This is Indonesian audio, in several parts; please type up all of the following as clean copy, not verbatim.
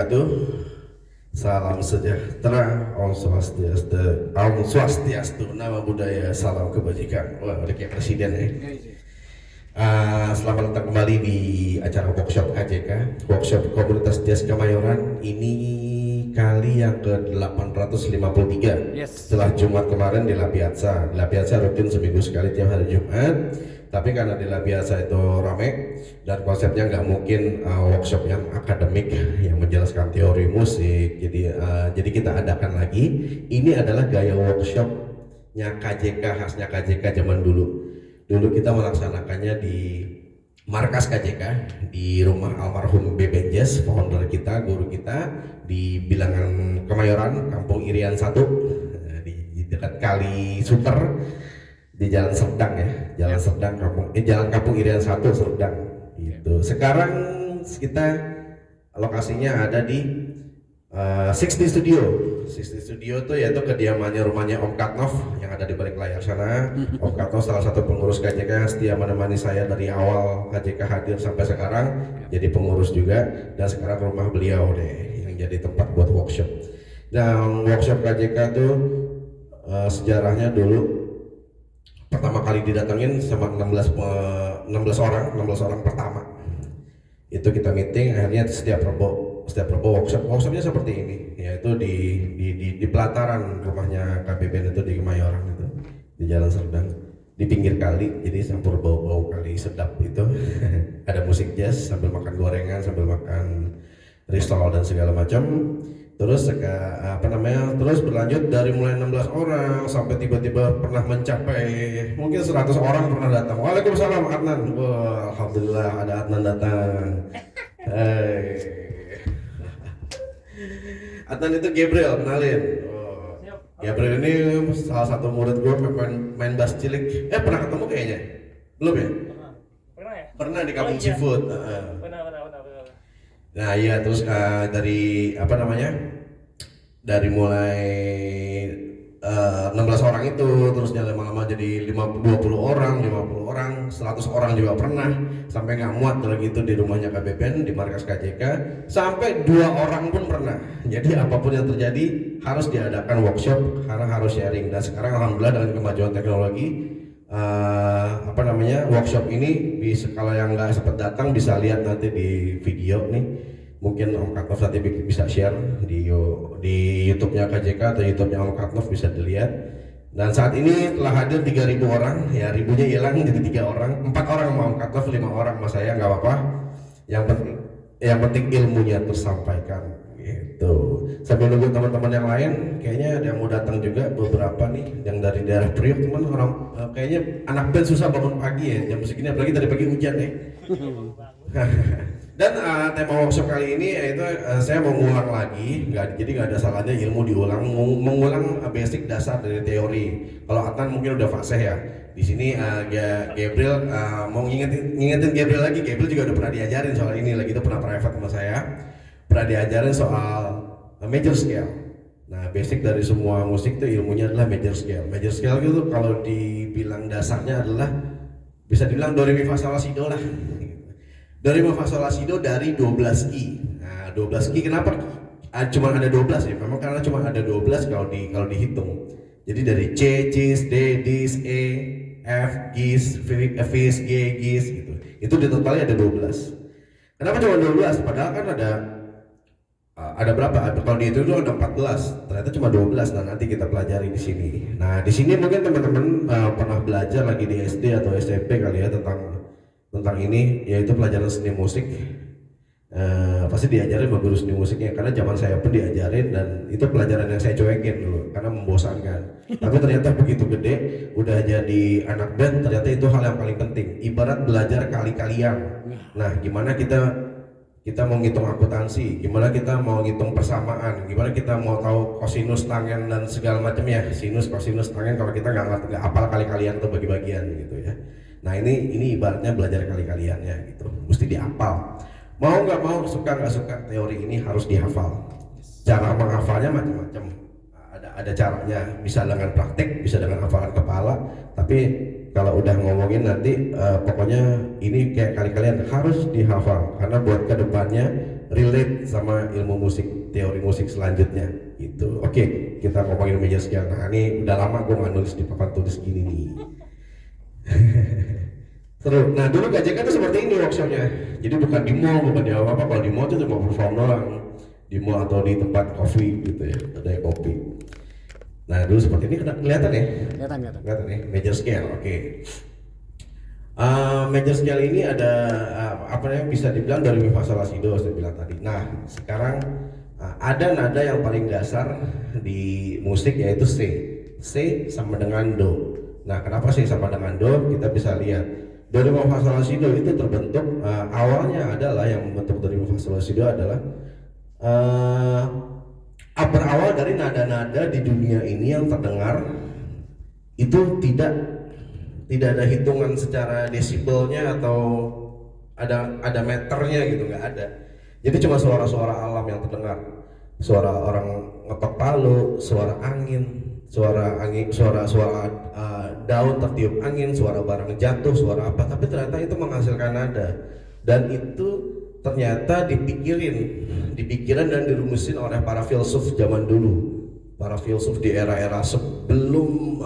wabarakatuh. Salam sejahtera, Om Swastiastu, Nama Budaya, Salam Kebajikan. Wah, udah kayak presiden ya. Selamat datang kembali di acara workshop KJK, workshop Komunitas Jazz Kemayoran. Ini kali yang ke-853. Setelah Jumat kemarin di La Piazza. Di La Piazza rutin seminggu sekali tiap hari Jumat. Tapi karena di La Piazza itu rame dan konsepnya nggak mungkin workshop yang akademik yang menjelaskan teori musik, jadi kita adakan lagi. Ini adalah gaya workshopnya KJK, khasnya KJK zaman dulu. Dulu kita melaksanakannya di markas KJK di rumah almarhum Beben Jazz, founder kita, guru kita di bilangan Kemayoran, Kampung Irian 1, di dekat Kali Suter, di Jalan Serdang ya, Jalan Kampung Irian 1 Serdang itu. Sekarang kita lokasinya ada di 60 Studio. 60 Studio itu yaitu kediamannya rumahnya Om Katnov yang ada di balik layar sana. Om Katnov salah satu pengurus KJK yang setia menemani saya dari awal KJK hadir sampai sekarang, jadi pengurus juga, dan sekarang rumah beliau deh yang jadi tempat buat workshop. Dan workshop KJK tuh sejarahnya dulu pertama kali didatengin sama 16 orang pertama. Itu kita meeting, akhirnya setiap Rebo workshopnya seperti ini, yaitu di pelataran rumahnya KBBN itu di Kemayoran itu, di Jalan Serdang, di pinggir kali, jadi campur bau-bau kali sedap itu. Ada musik jazz sambil makan gorengan, sambil makan risol dan segala macam. Terus terus berlanjut dari mulai 16 orang sampai tiba-tiba pernah mencapai mungkin 100 orang pernah datang. Waalaikumsalam Adnan. Wah, alhamdulillah ada Adnan datang. Hey. Adnan itu Gabriel, kenalin. Oh. Gabriel ini salah satu murid gue main bass cilik. Pernah ketemu kayaknya? Belum ya? Pernah ya? Pernah di Kampung Seafood. Pernah. Nah iya, terus dari mulai 16 orang itu terus lama-lama jadi 20 orang, 100 orang juga pernah, sampai nggak muat kalau gitu di rumahnya KBBN di markas KJK, sampai 2 orang pun pernah. Jadi apapun yang terjadi harus diadakan workshop karena harus sharing. Dan sekarang alhamdulillah dengan kemajuan teknologi, workshop ini kalau yang nggak sempat datang bisa lihat nanti di video nih, mungkin Om Katnov nanti bisa share di YouTube-nya KJK atau YouTube-nya Om Katnov, bisa dilihat. Dan saat ini telah hadir 3.000 orang, ya ribunya hilang jadi 3 orang, 4 orang sama Om Katnov, 5 orang sama saya, nggak apa-apa. Yang penting ilmunya tersampaikan gitu. Sambil nunggu teman-teman yang lain, kayaknya ada yang mau datang juga beberapa nih yang dari daerah Priok. Teman orang kayaknya anak band susah bangun pagi ya jam segini, apalagi tadi pagi hujan ya. Dan tema workshop kali ini yaitu saya mau ngulang lagi, jadi nggak ada salahnya ilmu diulang, mengulang basic dasar dari teori. Kalau Adnan mungkin udah fasih ya. Di sini Gabriel mau ngingetin Gabriel lagi. Gabriel juga udah pernah diajarin soal ini lagi, itu pernah private sama saya. Pernah diajarin soal major scale. Nah, basic dari semua musik itu ilmunya adalah major scale. Major scale itu kalau dibilang dasarnya adalah bisa dibilang do re mi fa sol la si do lah. Do re mi fa sol la si do dari 12 key. Nah, 12 key kenapa cuma ada 12 ya? Memang karena cuma ada 12 kalau dihitung. Jadi dari C, Cis, D, Dis, E, F, Gis, Fis, G, Gis gitu. Itu di totalnya ada 12. Kenapa cuma 12? Padahal kan ada berapa? Kalau di itu ada 14, ternyata cuma 12. Nah, nanti kita pelajari di sini. Nah, di sini mungkin teman-teman pernah belajar lagi di SD atau SMP kali ya tentang ini, yaitu pelajaran seni musik. Pasti diajarin sama guru seni musiknya, karena zaman saya pun diajarin, dan itu pelajaran yang saya cuekin dulu karena membosankan. Tapi ternyata begitu gede udah jadi anak band, ternyata itu hal yang paling penting. Ibarat belajar kali-kalian. Nah, gimana kita mau ngitung akuntansi, gimana kita mau ngitung persamaan, gimana kita mau tahu kosinus, tangen dan segala macam ya, sinus, kosinus, tangen, kalau kita nggak hafal kali-kalian atau bagi-bagian gitu ya. Nah, ini ibaratnya belajar kali-kaliannya gitu, mesti dihafal. Mau nggak mau, suka nggak suka, teori ini harus dihafal. Cara menghafalnya macam-macam. Ada caranya, bisa dengan praktik, bisa dengan hafalan kepala. Tapi kalau udah ngomongin nanti, pokoknya ini kayak kali-kalian harus dihafal, karena buat kedepannya relate sama ilmu musik, teori musik selanjutnya gitu. Oke, kita ngomongin major scale. Nah ini udah lama gue nggak nulis di papan tulis gini nih. Seru. Nah dulu KJK tuh seperti ini workshopnya. Jadi bukan di mall, bukan di apa-apa. Kalau di mall itu cuma perform doang. Di mall atau di tempat kopi gitu ya, ada kopi. Nah dulu seperti ini, kelihatan ya? Kelihatan ya, major scale. Oke. Major scale ini ada apa namanya, bisa dibilang dari mi fa sol la si do saya bilang tadi. Nah sekarang ada nada yang paling dasar di musik yaitu C. C sama dengan do. Nah kenapa C sama dengan do? Kita bisa lihat do re mi fa sol la si do itu terbentuk awalnya adalah yang membentuk do re mi fa sol la si do adalah berawal dari nada-nada di dunia ini yang terdengar itu tidak ada hitungan secara desibelnya atau ada meternya gitu, nggak ada. Jadi cuma suara-suara alam yang terdengar, suara orang ngetok palu, suara angin, suara daun tertiup angin, suara barang jatuh, suara apa, tapi ternyata itu menghasilkan nada. Dan itu ternyata dipikirin dan dirumusin oleh para filsuf zaman dulu. Para filsuf di era-era sebelum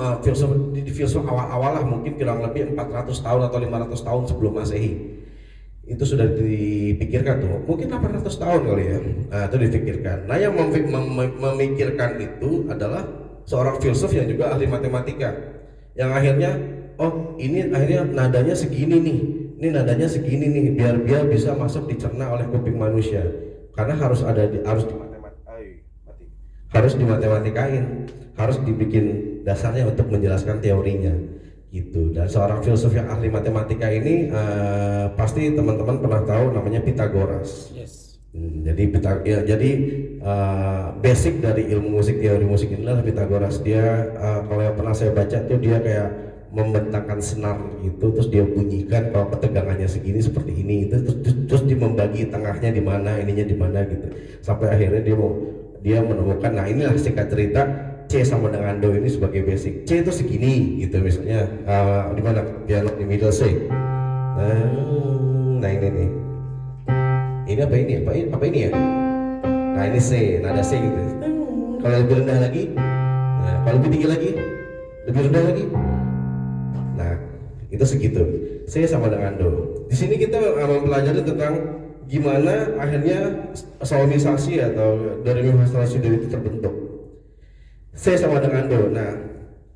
filsuf awal-awal lah, mungkin kurang lebih 400 tahun atau 500 tahun sebelum Masehi. Itu sudah dipikirkan tuh, mungkin 800 tahun kali ya. Nah, itu dipikirkan. Nah, yang memikirkan itu adalah seorang filsuf yang juga ahli matematika. Yang akhirnya, oh ini akhirnya nadanya segini nih. Ini nadanya segini nih, biar bisa masuk dicerna oleh kuping manusia. Karena harus dimatematikkain, harus dibikin dasarnya untuk menjelaskan teorinya gitu. Dan seorang filsuf yang ahli matematika ini pasti teman-teman pernah tahu namanya Pythagoras. Yes. Jadi basic dari ilmu musik, teori musik ini adalah Pythagoras. Dia kalau yang pernah saya baca tuh dia kayak membentangkan senar gitu, terus dia bunyikan kalau ketegangannya segini seperti ini, terus dia membagi tengahnya di mana, ininya di mana gitu, sampai akhirnya dia menemukan. Nah inilah singkat cerita C sama dengan do ini sebagai basic. C itu segini gitu misalnya, di mana dialog di middle C. Nah ini nih, ini apa ini ya? Nah ini C, nada C gitu. Kalau lebih rendah lagi, nah kalau lebih tinggi lagi, lebih rendah lagi. Nah itu segitu, C sama dengan do. Di sini kita mempelajari tentang gimana akhirnya solmisasi atau do re mi fa sol la si do itu terbentuk. C sama dengan do. Nah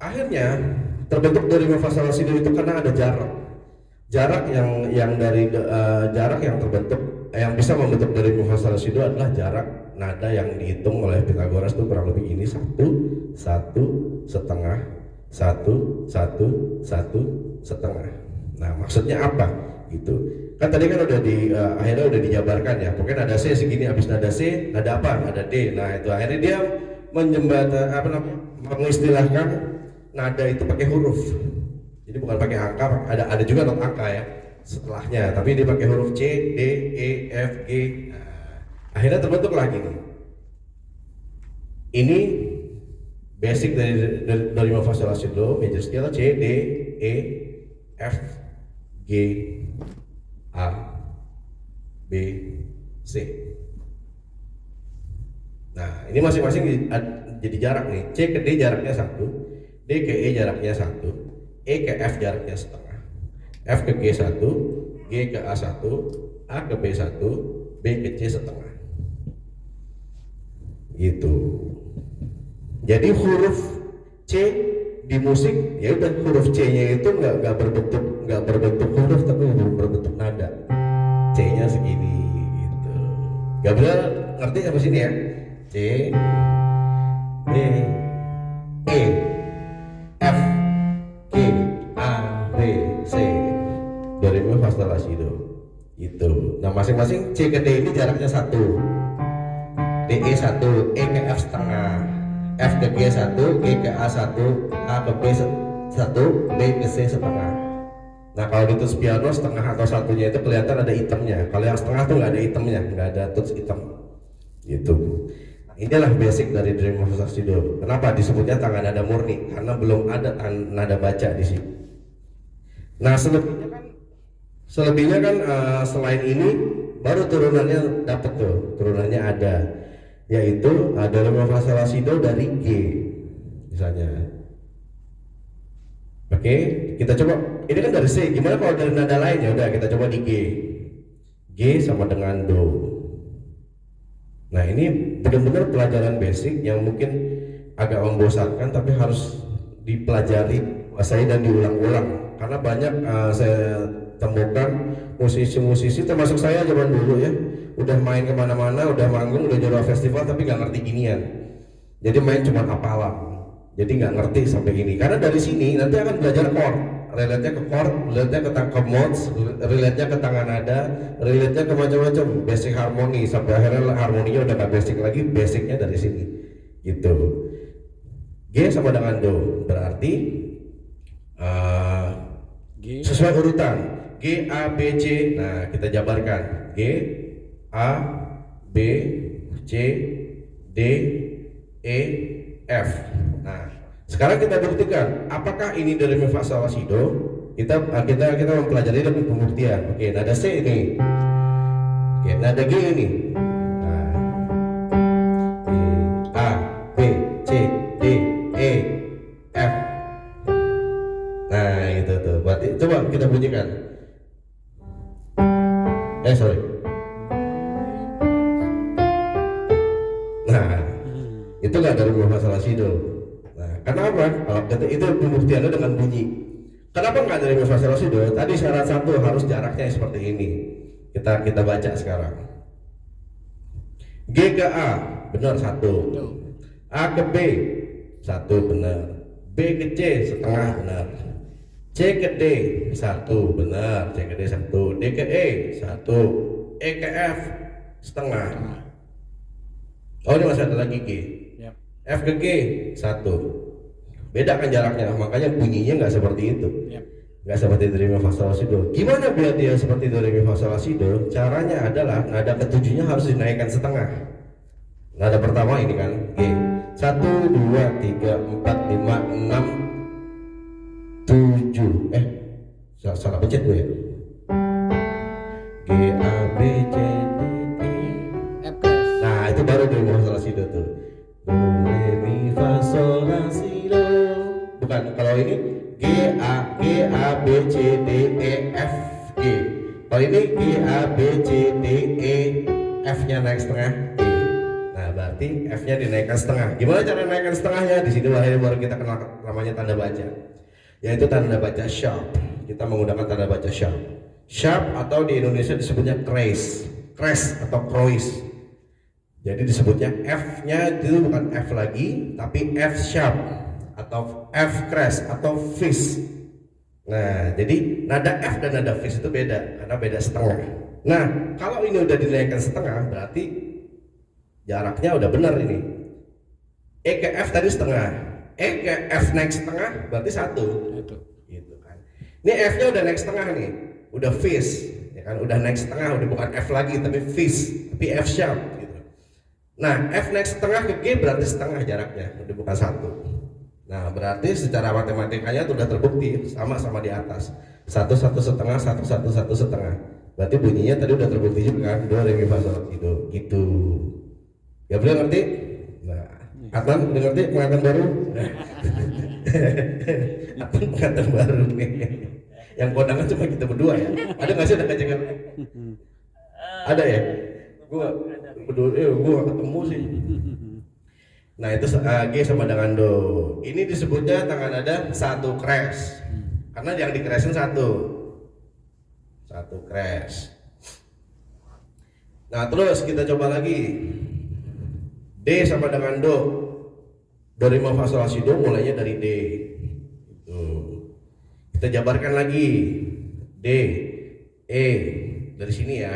akhirnya terbentuk do re mi fa sol la si do itu karena ada jarak yang dari jarak yang terbentuk, yang bisa membentuk do re mi fa sol la si do adalah jarak nada yang dihitung oleh Pythagoras itu kurang lebih ini 1, 1, setengah, 1, 1, 1, setengah. Nah maksudnya apa gitu? Kan tadi kan udah akhirnya udah dijabarkan ya. Pokoknya nada C segini, habis nada C, nada apa? Nada D. Nah itu akhirnya dia mengistilahkan nada itu pakai huruf. Jadi bukan pakai angka, ada juga not angka ya setelahnya, tapi dia pakai huruf C, D, E, F, G. Nah, akhirnya terbentuk lagi nih. Ini basic dari do re mi fa sol la si do, major scale C, D, E, F, G, A, B, C. Nah ini masing-masing jadi jarak nih. C ke D jaraknya 1, D ke E jaraknya 1, E ke F jaraknya setengah, F ke G 1, G ke A 1, A ke B 1, B ke C setengah gitu. Jadi huruf C di musik ya udah, huruf C-nya itu nggak berbentuk huruf tapi berbentuk nada. C-nya segini gitu. Gabriel ngerti sampai sini ya? C, D, E, F, G, A, B, C, do re mi fa sol la si do itu. Nah masing-masing C ke D ini jaraknya 1, D E 1, E ke F setengah, F ke G 1, G ke A 1, A ke B 1, B ke C setengah. Nah kalau di tuts piano setengah atau satunya itu kelihatan ada hitamnya. Kalau yang setengah tuh nggak ada hitamnya, nggak ada tuts hitam gitu. Nah, inilah basic dari do re mi fa sol la si do. Kenapa disebutnya tangan nada murni? Karena belum ada nada baca di sini. Nah selebihnya kan selain ini baru turunannya dapat tuh, turunannya ada, yaitu ada do re mi fa sol la si do dari G misalnya. Oke, kita coba, ini kan dari C, gimana kalau dari nada lain? Ya udah kita coba di G. G sama dengan do. Nah ini benar-benar pelajaran basic yang mungkin agak membosankan, tapi harus dipelajari, kuasai dan diulang-ulang. Karena banyak saya temukan musisi-musisi, termasuk saya zaman dulu ya, udah main kemana-mana, udah manggung, udah juara festival, tapi nggak ngerti ginian. Jadi main cuma hafalan. Jadi nggak ngerti sampai ini. Karena dari sini nanti akan belajar chord, relate-nya ke chord, relate-nya ke modes, relate-nya ke tangan nada, relate-nya ke macam-macam, basic harmoni, sampai akhirnya harmoninya udah nggak basic lagi, basicnya dari sini. Gitu. G sama dengan do, berarti sesuai urutan G A B C. Nah kita jabarkan G A B C D E F. Nah sekarang kita buktikan apakah ini do re mi fa sol la si do. Kita mempelajari dengan pembuktian. Oke, nada C ini, oke, nada G ini. Nah, A B C D E F. Nah itu tuh, berarti coba kita bunyikan. Sorry. Nah itu nggak dari mi fa sol la si do. Nah kenapa? Kalau itu pembuktiannya dengan bunyi. Kenapa nggak dari mi fa sol la si do? Tadi syarat satu harus jaraknya seperti ini. Kita baca sekarang. G ke A benar satu, A ke B satu benar, B ke C setengah benar, C ke D satu benar, C ke D satu, D ke E satu, E ke F setengah. Oh ini masih ada lagi G. F ke G satu. Beda kan jaraknya, makanya bunyinya nggak seperti itu. Nggak seperti do re mi fa sol la si do. Gimana biar dia seperti do re mi fa sol la si do? Caranya adalah nada ketujuhnya harus dinaikkan setengah. Nada pertama ini kan G. 1, 2, 3, 4, 5, 6, 7. Salah pencet gue ya. G A B C D E F. Nah itu baru do re mi fa sol la si do tuh. Do re mi fa sol la si do. Bukan, kalau ini G A B C D E F G. Kalau ini G A B C D E F nya naik setengah G. Nah berarti F nya dinaikkan setengah. Gimana cara naikkan setengahnya? Di sini baru kita kenal namanya tanda baca, yaitu tanda baca sharp. Kita menggunakan tanda baca sharp. Sharp atau di Indonesia disebutnya crash atau croise. Jadi disebutnya F nya itu bukan F lagi, tapi F sharp atau F crash atau fizz. Nah jadi nada F dan nada fizz itu beda karena beda setengah. Nah kalau ini udah dinaikkan setengah berarti jaraknya udah benar ini. E ke F tadi setengah, E ke F naik setengah berarti satu. Gitu kan. Ini F nya udah naik setengah nih, udah fizz, ya kan? Udah naik setengah, udah bukan F lagi tapi fizz, tapi F sharp gitu. Nah F naik setengah ke G berarti setengah jaraknya, udah bukan satu. Nah berarti secara matematikanya sudah terbukti sama-sama di atas, satu setengah, satu setengah. Berarti bunyinya tadi udah terbukti juga kan, do re mi fa sol la si do gitu. Ya boleh ngerti? Nah Atman udah ngerti pengantin baru? Atman pengantin baru nih. Yang kondangan cuma kita berdua ya. Ada nggak sih ada kajian? Ada ya? Gua gak ketemu sih. Nah itu G sama dengan do. Ini disebutnya tangan nada satu crash, karena yang di-crashin satu crash. Nah terus kita coba lagi D sama dengan do re mi fa sol la si do mulainya dari D. Gitu. Kita jabarkan lagi D E dari sini ya,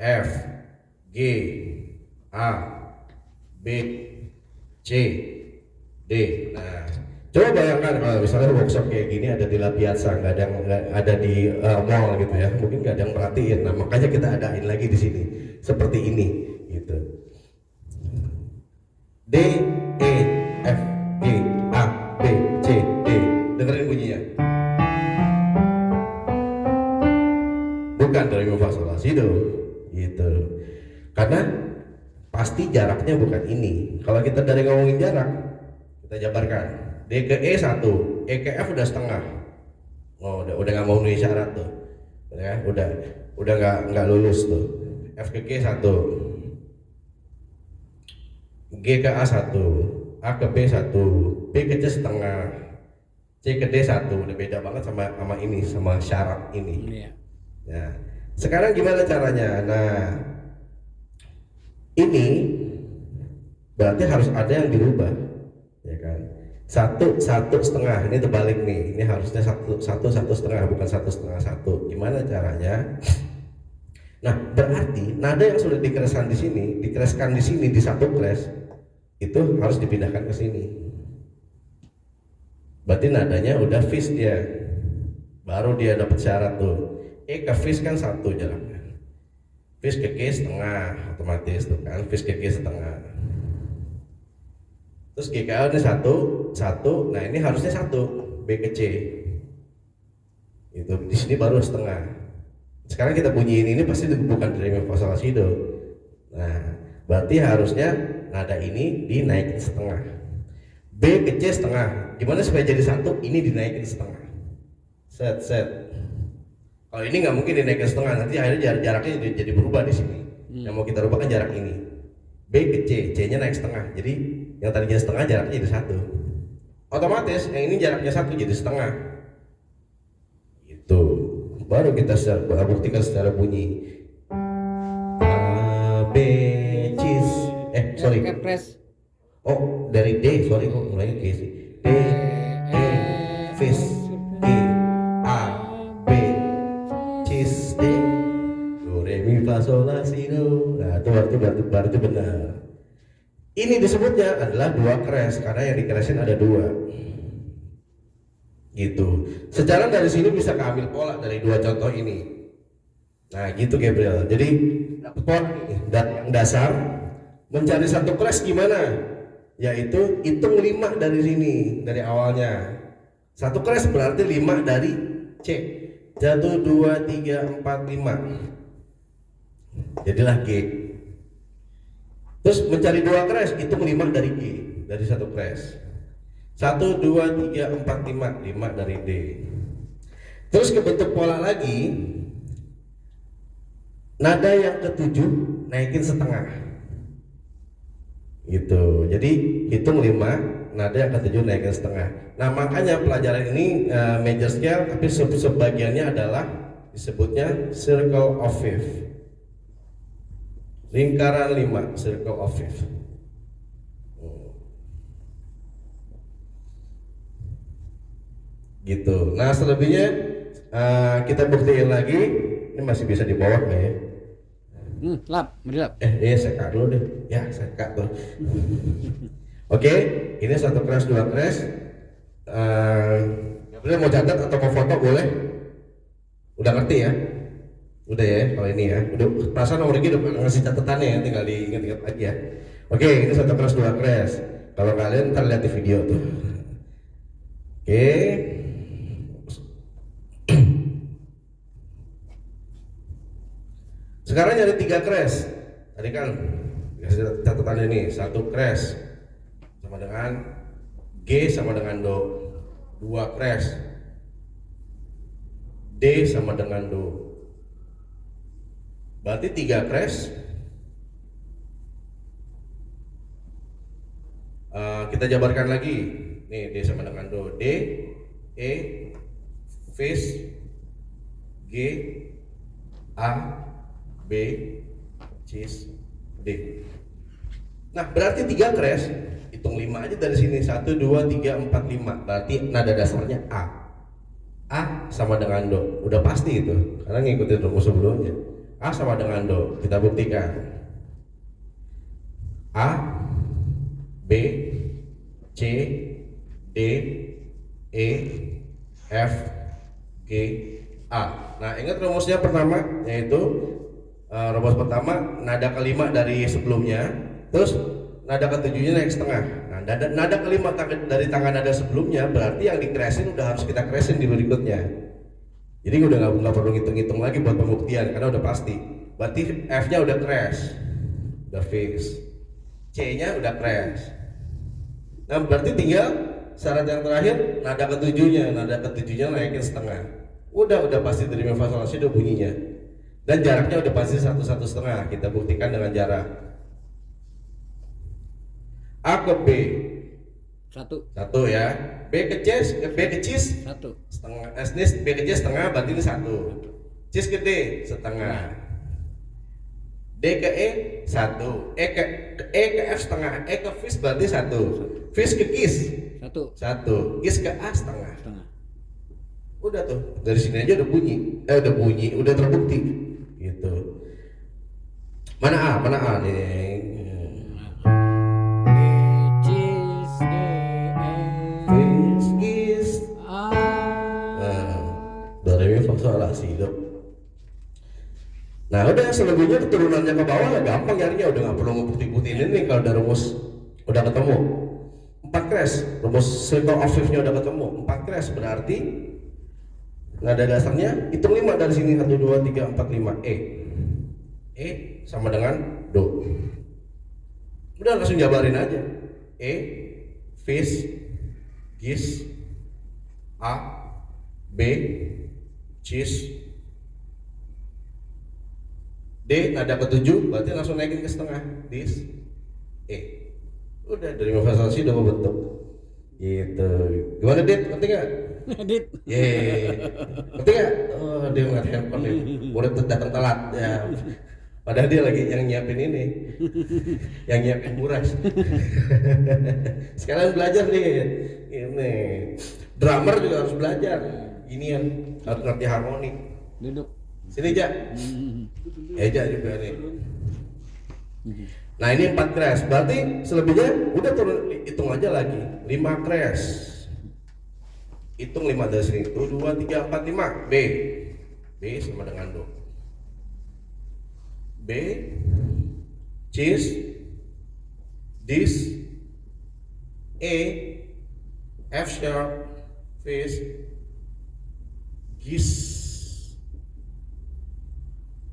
F G A B C D. Nah, coba bayangkan kalau misalnya workshop kayak gini ada di La Piazza, nggak ada di mall gitu ya, mungkin nggak ada yang perhatiin. Nah, makanya kita adain lagi di sini seperti ini, gitu. D E F G A B C D. Dengerin bunyinya. Bukan do re mi fa sol la si do. pasti jaraknya bukan ini. Kalau kita dari ngomongin jarak, kita jabarkan D ke E 1, E ke F udah setengah. Oh, udah nggak mau nulis syarat tuh, ya, udah nggak lulus tuh. F ke G 1, G ke A 1, A ke B 1, B ke C setengah, C ke D 1, udah beda banget sama ini, sama syarat ini. Nah, sekarang gimana caranya? Nah, ini berarti harus ada yang dirubah, ya kan? Satu setengah, ini terbalik nih. Ini harusnya satu setengah, bukan satu setengah satu. Gimana caranya? Nah, berarti nada yang sudah dikereskan di sini di satu kres itu harus dipindahkan ke sini. Berarti nadanya udah fix dia, baru dia dapat syarat tuh. E ke fix kan satu jaraknya. Fix ke G setengah, otomatis tuh kan, fix ke G setengah. Terus G ke A ini satu, nah ini harusnya satu, B ke C. Itu di sini baru setengah. Sekarang kita bunyiin ini pasti bukan dari mi fa sol la si do. Nah, berarti harusnya nada ini dinaikin setengah. B ke C setengah. Gimana supaya jadi satu? Ini dinaikin setengah. Set. Kalau ini nggak mungkin dinaikin setengah, nanti akhirnya jaraknya jadi berubah di sini. Yang mau kita rubah kan jarak ini. B ke C, C-nya naik setengah. Jadi yang tadinya setengah jaraknya jadi satu. Otomatis yang ini jaraknya satu jadi setengah. Itu baru kita buktikan secara bunyi. A B C. Sorry. Oh, dari D, sorry kok mulai G sih. D E Fis G A B C D do re mi fa sol la si do. Nah, itu berarti benar. Ini disebutnya adalah dua kres karena yang dikeresin ada dua. Gitu. Secara dari sini bisa keambil pola dari dua contoh ini. Nah, gitu Gabriel. Jadi dapat pola ini dari yang dasar mencari satu kres gimana? Yaitu hitung 5 dari sini, dari awalnya. Satu kres berarti 5 dari C. 1 2 3 4 5. Jadilah G. Terus mencari dua kres, hitung 5 dari G, dari satu kres. 1 2 3 4 5, 5 dari D. Terus kebentuk pola lagi. Nada yang ketujuh naikin setengah. Gitu. Jadi hitung 5, nada yang ketujuh naikin setengah. Nah, makanya pelajaran ini major scale, tapi sebagiannya adalah disebutnya circle of fifth. Lingkaran 5, circle of fifth. Gitu. Nah, selebihnya kita buktiin lagi. Ini masih bisa di bawah nggak ya? Lap. Seka dulu deh. Ya, seka tuh. Oke, ini satu kres, dua kres. Gabriel mau catat atau mau foto boleh? Udah ngerti ya? Udah ya, kalau ini ya. Udah perasaan nomor udah ngasih catatannya ya, tinggal diingat-ingat lagi ya. Oke, ini satu kres, dua kres. Kalau kalian ntar lihat di video tuh. Oke. Sekarang nyari 3 kres. Tadi kan catatan ini, satu kres sama dengan G sama dengan Do. 2 kres. D sama dengan Do. Berarti 3 kres. Kita jabarkan lagi. Nih, D sama dengan Do. D, E, Fis, G, A, B, C, D. Nah, berarti 3 kres. Hitung 5 aja dari sini. 1, 2, 3, 4, 5. Berarti nada dasarnya A. A sama dengan Do. Udah pasti itu, karena ngikutin rumus sebelumnya. A sama dengan Do. Kita buktikan. A, B, C, D, E, F, G, A. Nah, ingat rumusnya pertama, yaitu rumus pertama nada kelima dari sebelumnya, terus nada ketujuhnya naik setengah. Nah, nada kelima dari tangan nada sebelumnya berarti yang dikresin udah harus kita kresin di berikutnya. Jadi udah nggak perlu ngitung-ngitung lagi buat pembuktian karena udah pasti. Berarti F-nya udah crash. udah fix. C-nya udah crash. Nah berarti tinggal syarat yang terakhir nada ketujuhnya naikin setengah. Udah pasti dari mi fa sol la si do bunyinya. Dan jaraknya udah pasti satu setengah. Kita buktikan dengan jarak. A ke B satu ya. B ke cis setengah. B ke C setengah berarti ini satu. Cis ke D setengah. D ke E satu. E ke F setengah. E ke Fis berarti satu. Fis ke Gis satu. Gis ke A setengah. Udah tuh dari sini aja udah bunyi. Udah terbukti gitu. Mana A nih? Fis Gis A. Do re mi fa sol la si do. Nah udah selebihnya keturunannya ke bawah lah gampang nyarinya, udah nggak perlu ngebukti-buktiin ini kalau udah rumus udah ketemu. 4 crash, rumus circle of fifth-nya udah ketemu. 4 crash berarti nada dasarnya hitung 5 dari sini 1 2 3 4 5 E sama dengan do. Udah langsung jabarin aja. E, Fis, Gis, A, B, Cis, D nada ke-7 berarti langsung naikin ke setengah. Dis, E. Udah dari mi fa sol la si udah membentuk. Gitu. Gimana Dit? Ngerti nggak? Dit. Ngerti nggak? Oh dia ngeliat handphone nih. Murid datang telat ya. Padahal dia lagi yang nyiapin ini, yang nyiapin buras. Sekalian belajar nih. Ini drummer juga harus belajar. Inian harus ngerti harmoni. Duduk. Sini Jak. Jak juga nih. Nah ini 4 crash, berarti selebihnya udah turun, hitung aja lagi 5 crash. Hitung 5 dari sini, 1, 2, 3, 4, 5 B sama dengan do. B, Cis, Dis, E, F sharp, Fis, Gis,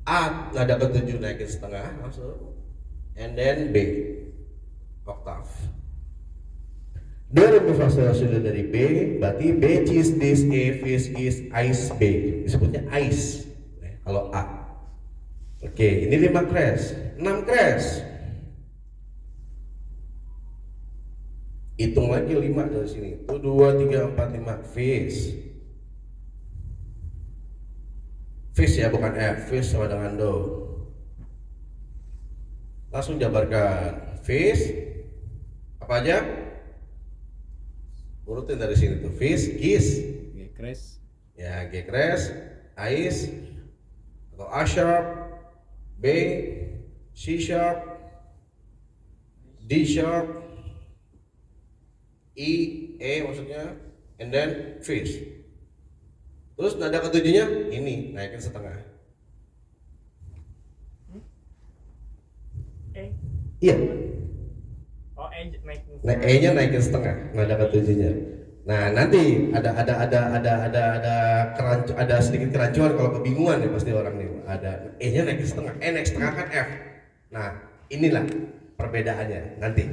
A nada ke-7 naikin setengah langsung, and then B oktav. Do re mi fa sol la si do dari B berarti B cis dis E fis gis ais B, disebutnya ais kalau A. Oke, ini 5 crash, 6 crash. Hitung lagi 5 dari sini. 1 2 3 4 5 fis. Fis ya bukan F, Fis sama dengan do. Langsung jabarkan. Fis apa aja? Urutin dari sini tuh. Fis, Gis, G crash. ya G crash, Ais atau A sharp, B, C sharp, D sharp, E maksudnya, and then Fis. Terus nada ketujuhnya ini naikin setengah. Iya. Oh, E-nya naikin setengah, nada ketujuhnya. Nah nanti ada sedikit kerancuan kalau kebingungan nih pasti orang nih. Ada E-nya naikin setengah, E naik setengah kan F. Nah inilah perbedaannya nanti.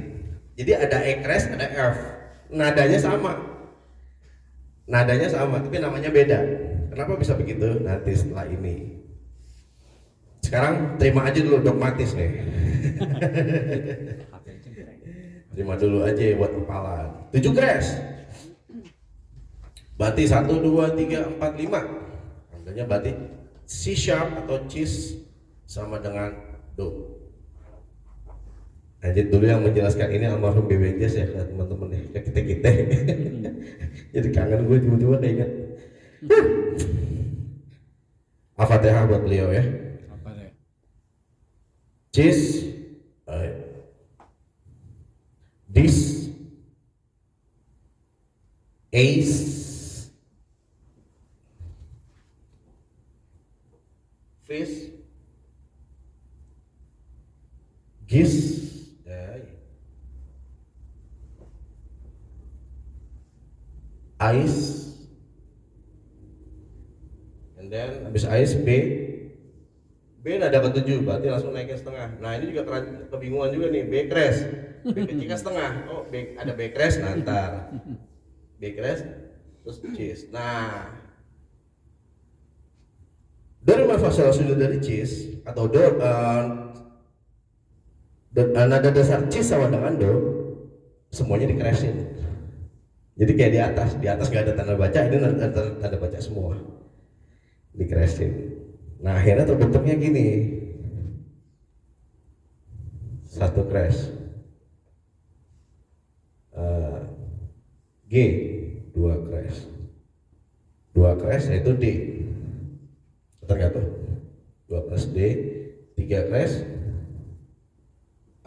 Jadi ada E crash, ada F. Nadanya sama, tapi namanya beda. Kenapa bisa begitu? Nanti setelah ini. Sekarang terima aja dulu dogmatis nih. Terima dulu aja buat kepalan. 7 crash. Berarti 1, 2, 3, 4, 5. Tandanya berarti C sharp atau cis sama dengan do. Lanjut dulu yang menjelaskan ini almarhum BBJS ya teman-teman ya kita. Jadi kangen gue tiba-tiba keinget. Al-Fatihah buat beliau ya. Apa deh? Cis, Dis, Ace, Fis, Gis, Ice, and then habis Ice B B nada ke-7 berarti langsung naikin setengah. Nah ini juga kebingungan juga nih, B crash, B ke C kan setengah. Oh ada B crash nantar, B crash terus cis. Nah do re mi fa sol la si do dari cis atau nada dasar cis sama dengan do semuanya di crashin. Jadi kayak di atas nggak ada tanda baca, ini ada tanda baca semua di crashin. Nah akhirnya terbentuknya gini, satu crash, G, dua crash yaitu D, tergantung, dua crash D, tiga crash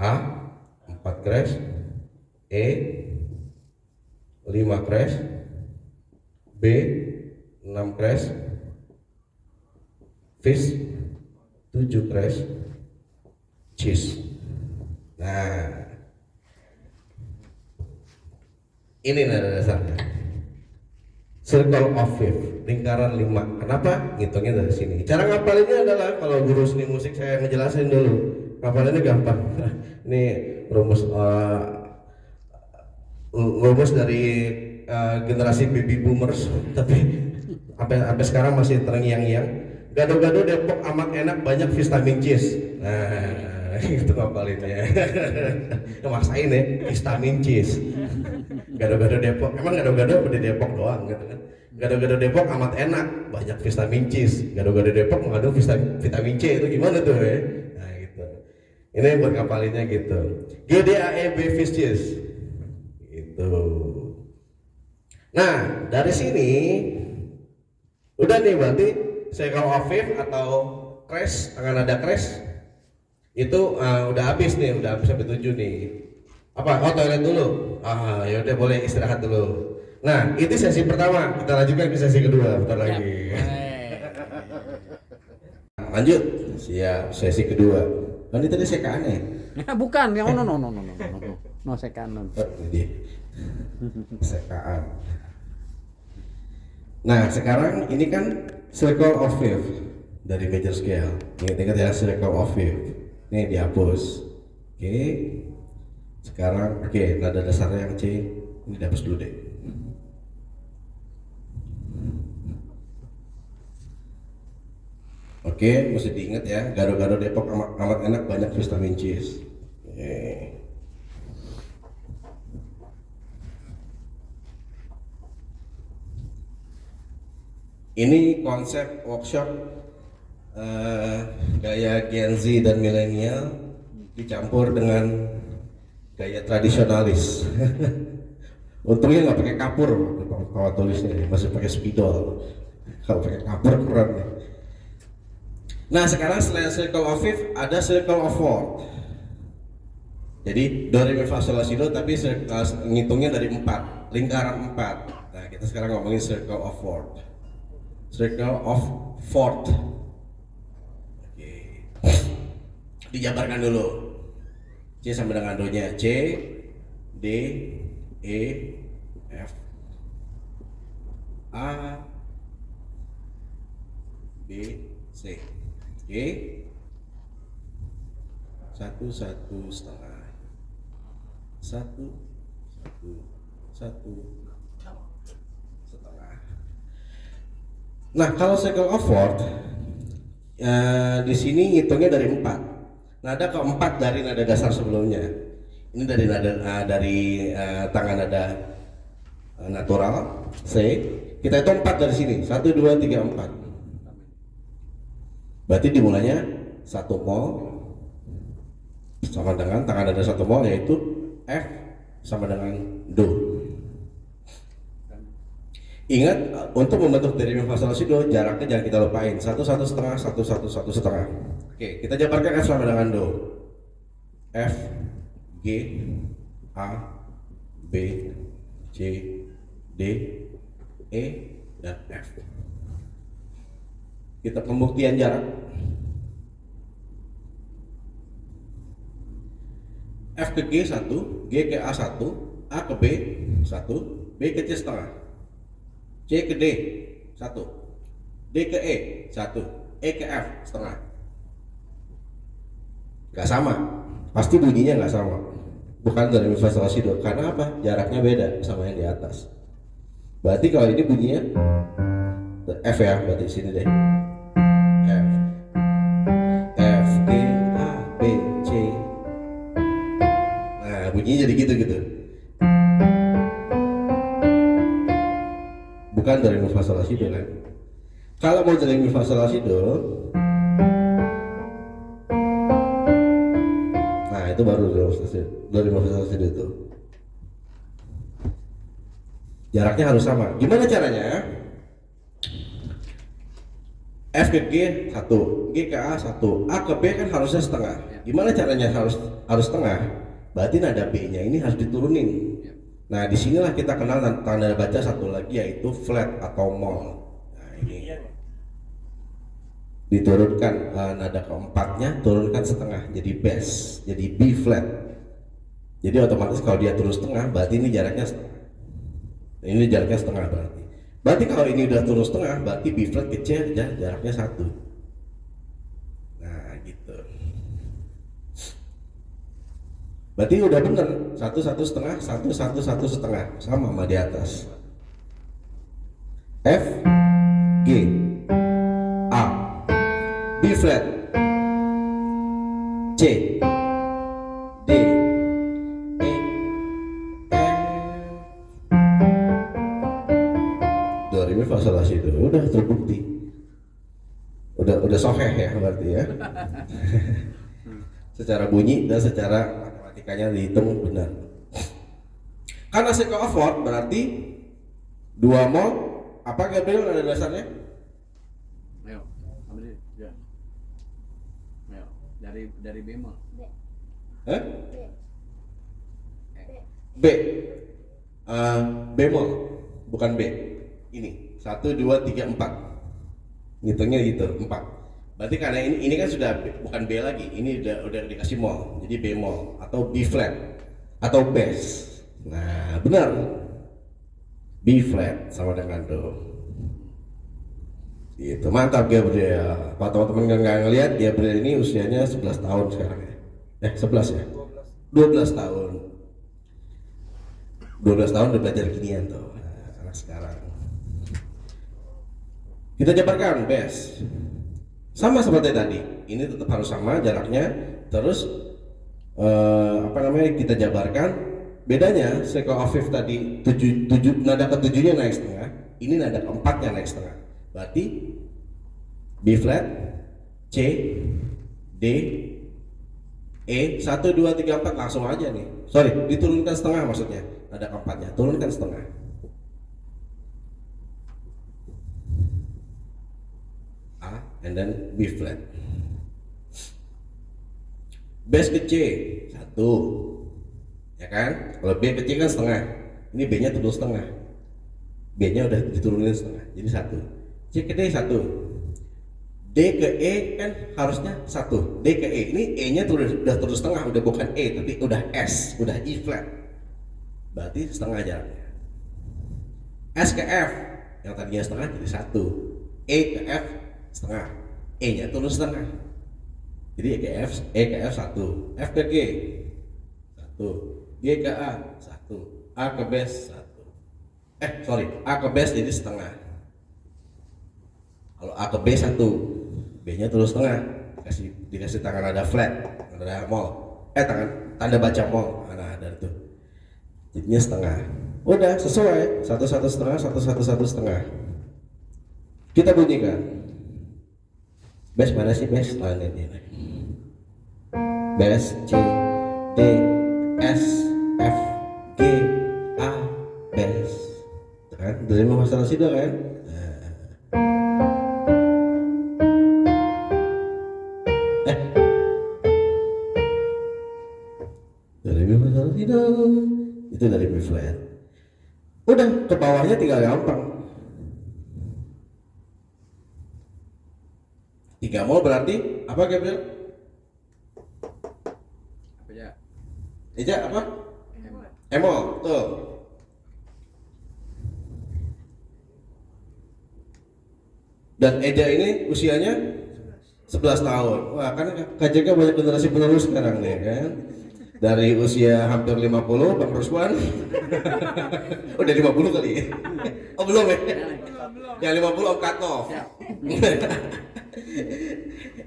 A, empat crash E, 5 crash B, 6 crash fish, 7 crash cheese. Nah ini nada dasarnya, circle of fifth, lingkaran 5. Kenapa? Ngitungnya dari sini. Cara ngapalinnya adalah, kalau guru seni musik saya ngejelasin dulu, ngapalinnya gampang. Ini rumus dari generasi baby boomers, tapi sampai sekarang masih terngiang-ngiang. Gado-gado Depok amat enak, banyak vitamin cheese. Nah itu ngapalinnya. Maksain ya, vitamin cheese. Gado-gado Depok, emang gado-gado di Depok doang gitu kan. Gado-gado Depok amat enak, banyak vitamin cheese. Gado-gado Depok mengandung vitamin C, itu gimana tuh ya? Nah gitu. Ini buat ngapalinnya gitu. GDAEB fish cheese. Gitu. Nah dari sini udah nih, berarti circle of fifth atau crash, tangan nada crash itu udah habis nih, udah habis sampai 7 nih. Apa? Oh toilet dulu. Ya udah boleh istirahat dulu. Nah itu sesi pertama, kita lanjutkan ke sesi kedua bentar lagi. Lanjut, siap, sesi kedua. Kan itu tadi sekaan ya? Bukan, yang no sekaan. Ini dia. Sekaan. Nah sekarang ini kan circle of fifth dari major scale. Ingat ya, circle of fifth. Nih dihapus. Oke. Sekarang nada dasarnya yang C ini dihapus dulu deh. Oke, mesti diingat ya, gado-gado Depok amat enak, banyak vitamin cheese. Ini konsep workshop gaya Gen Z dan milenial dicampur dengan gaya tradisionalis. Untungnya nggak pakai kapur kalau tulisnya, masih pakai spidol. Kalau pakai kapur keren ya. Nah sekarang selain circle of fifth ada circle of fourth. Jadi do re mi fa sol la si do, tapi ngitungnya dari 4, lingkaran 4. Nah kita sekarang ngomongin circle of fourth. Circle of fourth. Oke. Dijabarkan dulu. C sama dengan do nya, C, D, E, F, A, B, C. Oke. 1, 1 setengah. 1, 1, 1 setengah. Nah kalau circle of fourth di sini ngitungnya dari 4. Nada keempat dari nada dasar sebelumnya. Ini dari nada tangan nada natural C. Kita hitung 4 dari sini. 1, 2, 3, 4. Berarti dimulainya 1 mol sama dengan tangan nada 1 mol, yaitu F sama dengan do. Ingat, untuk membentuk dari mi fa sol la si do, jaraknya jangan kita lupain. 1, 1 setengah, 1, 1, 1 setengah. Oke, kita jabarkan F sama dengan do. F, G, A, B, C, D, E, dan F. Kita pembuktian jarak. F ke G 1, G ke A 1, A ke B 1, B ke C setengah, C ke D 1, D ke E 1, E ke F setengah. nggak sama, pasti bunyinya nggak sama. Bukan do re mi fa sol la si do, karena apa? Jaraknya beda sama yang di atas. Berarti kalau ini bunyinya F ya, berarti sini deh. F, F, G, A, B, C. Nah, bunyinya jadi gitu. Bukan do re mi fa sol la si do kan. Kalau mau do re mi fa sol la si do, nah itu baru do re mi fa sol la si do itu. Jaraknya harus sama. Gimana caranya? F ke G 1, G ke A 1, A ke B kan harusnya setengah. Gimana caranya harus setengah? Berarti nada B-nya ini harus diturunin. Nah, disinilah kita kenal tanda baca satu lagi, yaitu flat atau mol. Nah, ini diturunkan nada keempatnya, turunkan setengah jadi bass, jadi B flat. Jadi otomatis kalau dia turun setengah, berarti ini jaraknya setengah. Ini jaraknya setengah berarti. Berarti kalau ini udah turun setengah, berarti B flat ke C aja jaraknya 1. Nah, gitu. Berarti udah bener, 1 1 setengah, 1 1 1 setengah, sama di atas. F, G, A, B flat, C, D, E, F, do re mi fa sol la si do. Udah terbukti. Udah soheh ya berarti ya. Secara bunyi dan secara matematikanya dihitung benar. Karena seko afford berarti 2 mol apa Gabriel ada dasarnya? Ayo, ambil ya. Ayo, dari bemol. Hah? B. Bemol, bukan B. Ini 1 2 3 4. Ngitungnya gitu, 4. Berarti karena ini kan sudah bukan B lagi, ini udah dikasih mol, jadi bemol atau B flat atau bass. Nah, benar. B flat sama dengan do. Gitu, mantap Gabriel. Kalau teman-teman nggak ngelihat, Gabriel ini usianya 11 tahun sekarang ya. 11 ya? 12 tahun. 12 tahun udah belajar ginian tuh. Nah, anak sekarang. Kita jabarkan bass. Sama seperti tadi, ini tetap harus sama jaraknya. Terus kita jabarkan. Bedanya seko afif tadi 7 nada ke-7-nya naik setengah, ini nada ke-4-nya naik setengah. Berarti B flat, C, D, E 1 2 3 4 langsung aja nih. Sorry, diturunkan setengah maksudnya. Nada ke-4-nya turunkan setengah. And then B flat. Bass ke C 1, ya kan? Kalau B ke C kan setengah. Ini B-nya turun setengah. B-nya udah diturunin setengah, jadi 1. C ke D 1. D ke E kan harusnya 1. D ke E, ini E-nya udah turun setengah, udah bukan E tapi udah S, udah E flat. Berarti setengah jaraknya. S ke F yang tadinya setengah jadi 1. E ke F setengah, E nya turun setengah, jadi E ke F 1, F ke G 1, G ke A 1, A ke bass 1. A ke bass jadi setengah. Kalau A ke B 1, B nya turun setengah, dikasih tangan ada flat, ada mol, tanda baca mol, ada itu, jadinya setengah. Udah sesuai, 1 1 setengah, 1 1 1 setengah. Kita bunyikan. Bass mana sih bass? Nah, ini. Bass C, D, S, F, G, A, bass. Kan? Dari masalah situ kan? Dari masalah situ. Itu dari B flat. Udah ke bawahnya tinggal gampang. 3 mol berarti apa Gabriel? Apa ya? Eja apa? Emol, tuh. Dan Eja ini usianya 11 tahun. Wah, kan KJK banyak generasi penerus sekarang nih kan. Dari usia hampir 50, Bang Ruswan. Udah 50 kali ya? Oh belum ya? Yang 50 Om Katnov.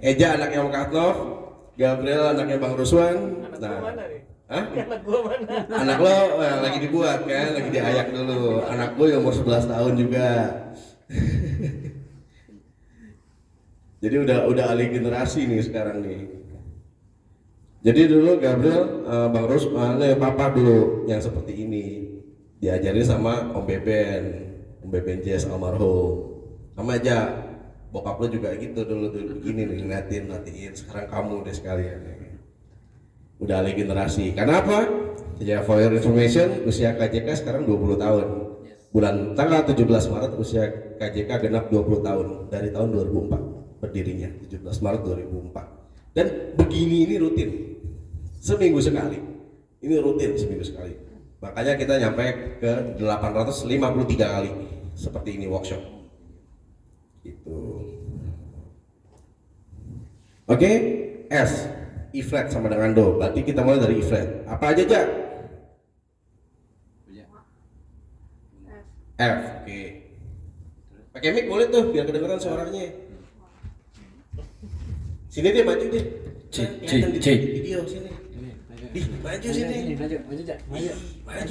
Eja anaknya Om Katnov, Gabriel anaknya Bang Ruswan. Nah, hah? Anak lo lagi dibuat kan, lagi diayak dulu. Anak gue yang umur 11 tahun juga. Jadi udah alih generasi nih sekarang nih. Jadi dulu Gabriel, Bang Rus, papa dulu yang seperti ini diajarin sama Om Beben Jazz almarhum. Sama aja, bokap lo juga gitu dulu begini nih, ngeliatin, sekarang kamu deh sekalian. Udah alih generasi. Karena apa? Ya for your information, usia KJK sekarang 20 tahun. Bulan tanggal 17 Maret usia KJK genap 20 tahun dari tahun 2004 berdirinya, 17 Maret 2004. Dan begini ini rutin. Seminggu sekali. Ini rutin seminggu sekali. Makanya kita nyampe ke 853 kali seperti ini workshop. Gitu. Oke, S, E flat sama dengan do. Berarti kita mulai dari E flat. Apa aja, Jak? F, oke. Pakai mic boleh tuh biar kedengeran suaranya. Sini deh, maju deh. C. Video sini. Ih, maju sini. Maju, Jak. Maju.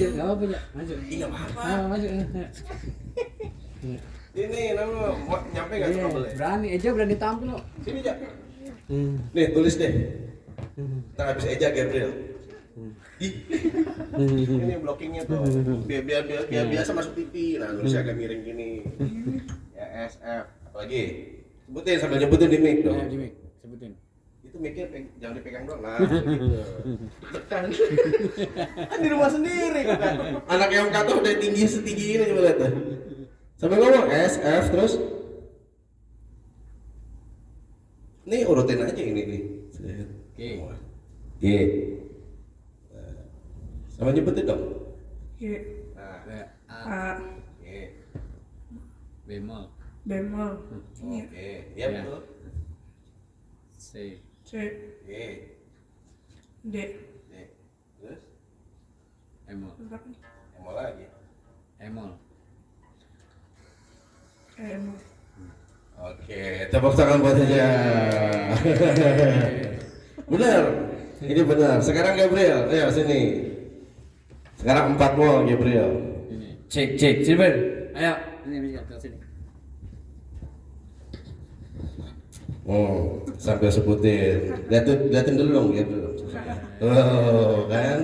Enggak apa-apa, Jak. Maju. Iya, apa-apa. Maju. Ini nama mau nyampe enggak sama boleh? Berani berani tampil lo. Sini, Jak. Nih, tulis deh. Ntar habis Eja Gabriel. Ini blockingnya tuh. Biar biasa masuk TV. Nah, tulisnya agak miring gini. Ya, SF. Apalagi? Sebutin sambil nyebutin di mic dong. Di mic, sebutin. Itu mic-nya jangan dipegang doang. Nah, gitu. Tekan. Kan di rumah sendiri kan. Anak yang kata udah tinggi setinggi ini coba lihat tuh. Sampai ngomong SF terus. Nih urutin aja ini nih. Oke. G. Sama nyebutin dong. G, Nah, A, G. Bemol. bemol, Oke, iya betul. C. C, G. D, D. Terus Emol. berapa nih? mau lagi. Emol. M, Oke, tepuk tangan buat aja. Benar. Ini benar. Sekarang Gabriel, ayo sini. Sekarang 4 mol Gabriel. Ini. Cek. Sini, Ber. Ayo. Ini ke sini. Sambil sebutin. Liatin dulu dong Gabriel. Oh, kan?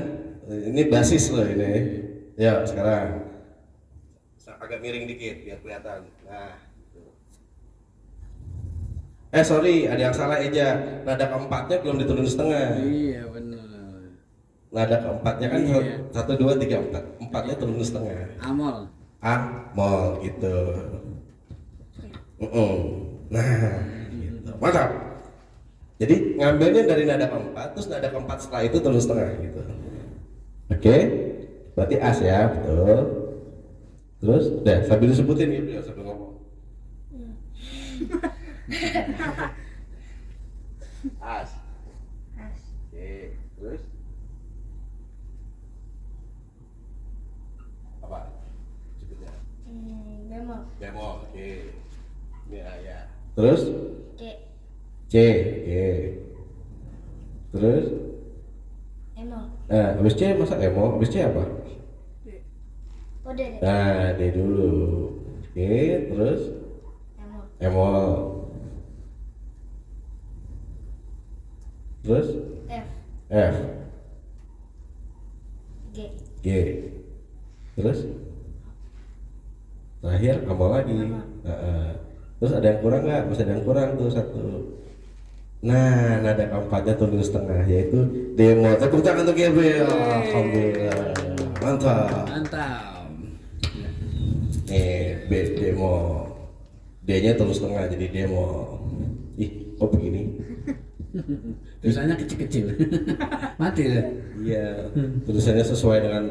Ini basis loh ini. Ya, sekarang. Agak miring dikit biar kelihatan. Nah. Sorry, ada yang salah Eja. Nada keempatnya belum diturun setengah. Iya, benar. Nada keempatnya kan Iya. 1, 2, 3, 4. Empatnya turun setengah. Amol. Mol gitu. Nah, gitu. Mantap. Jadi ngambilnya dari nada keempat, terus nada keempat setelah itu turun setengah gitu. Oke, berarti as ya, betul. Terus, udah sambil disebutin gitu ya, sambil ngomong. As. Oke, terus apa? Sebutnya. Bemol. Bemol, oke. Ya. Terus? C. C, oke. Terus? Emol. Habis C masa emo? Habis C apa? Oh, D. Nah, D dulu. Oke, terus? Emol. Emol. Terus? F. F, G. G. Terus? Terakhir amol lagi. Terus ada yang kurang nggak? Masih ada yang kurang tuh satu. Nah, nada keempatnya turun setengah yaitu demo. Tepuk tangan untuk Gabriel. Alhamdulillah. Mantap. Nih, B demo. D-nya turun setengah jadi demo. Ih, kok begini? Tulisannya kecil-kecil. Mati ya. Iya, tulisannya sesuai dengan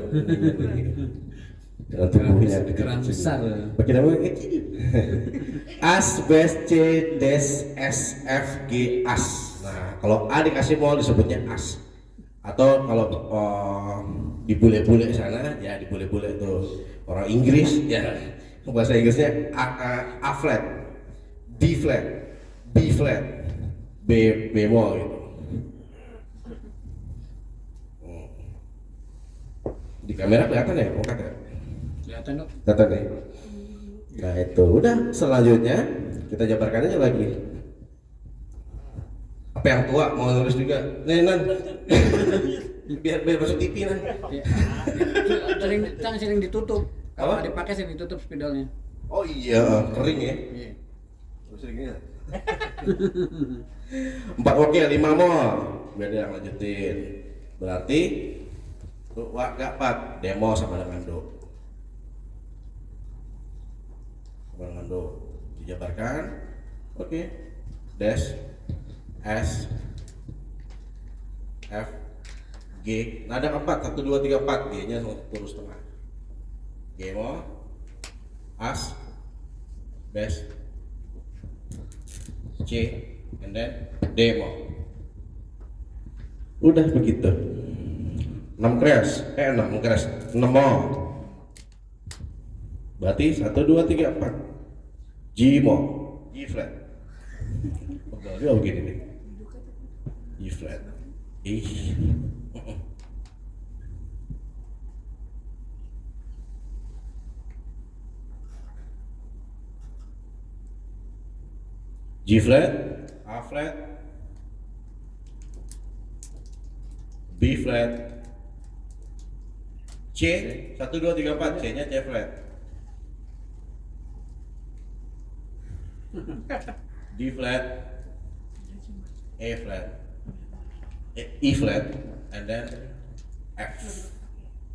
ini. dengan tubuhnya Keran besar. pakai nama kecil. As, bes, C, des, S, F, G, as. Nah kalau A dikasih mol disebutnya as, atau kalau di bule-bule sana ya di bule-bule itu orang Inggris ya bahasa Inggrisnya A flat, D flat, B flat, B bemol gitu. Di kamera kelihatan ya? Oh kagak. Kelihatan dok. Kelihatan ya? Nah itu udah, selanjutnya kita jabarkan aja lagi. Apa yang tua mau nulis juga? Nih Nan, biar masuk TV Nan. Ya. Sering ditutup. Kalau Apa? dipakai sering ditutup spidolnya. Oh iya, kering ya. Iya. Terus gini ya. 4 oke, 5 mol. Biar dia lanjutin. Berarti gak 4 demo sama dengan do. Sama dengan do. Dijabarkan. Oke. Dash S F G. Nada keempat 1 2 3 4. G-nya turun setengah. G mo as bes C and then demo. Udah begitu. 6 crash, 6 crash, 6 mol. Berarti 1 2 3 4. G mol, G flat. Pegal juga begini nih. G flat. G flat, A flat, B flat, C 1 2 3 4, C nya C flat, D flat, A flat, E flat, and then F,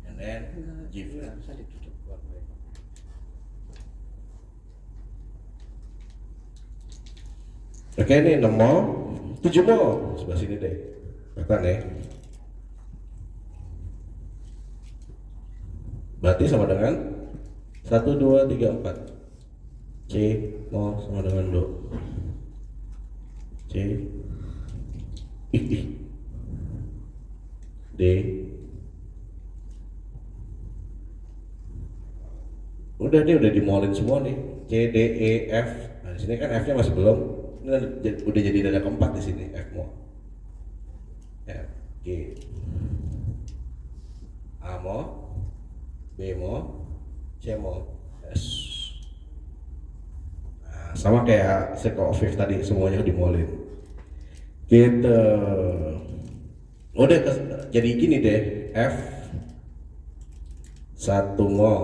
and then G flat. Oke, ini 6 mol, 7 mol sebelah sini deh. Kelihatan ya. Berarti sama dengan 1 2 3 4. C mol sama dengan do. C D udah nih, udah dimolin semua nih. C D E F. Nah, di sini kan F-nya masih belum. Ini udah jadi dada keempat di sini, F mol, F G A mol, B mol, C mol, S. Nah, sama kayak circle of fifth tadi, semuanya dimolin. Gitu. Udah jadi gini deh, F 1 mol,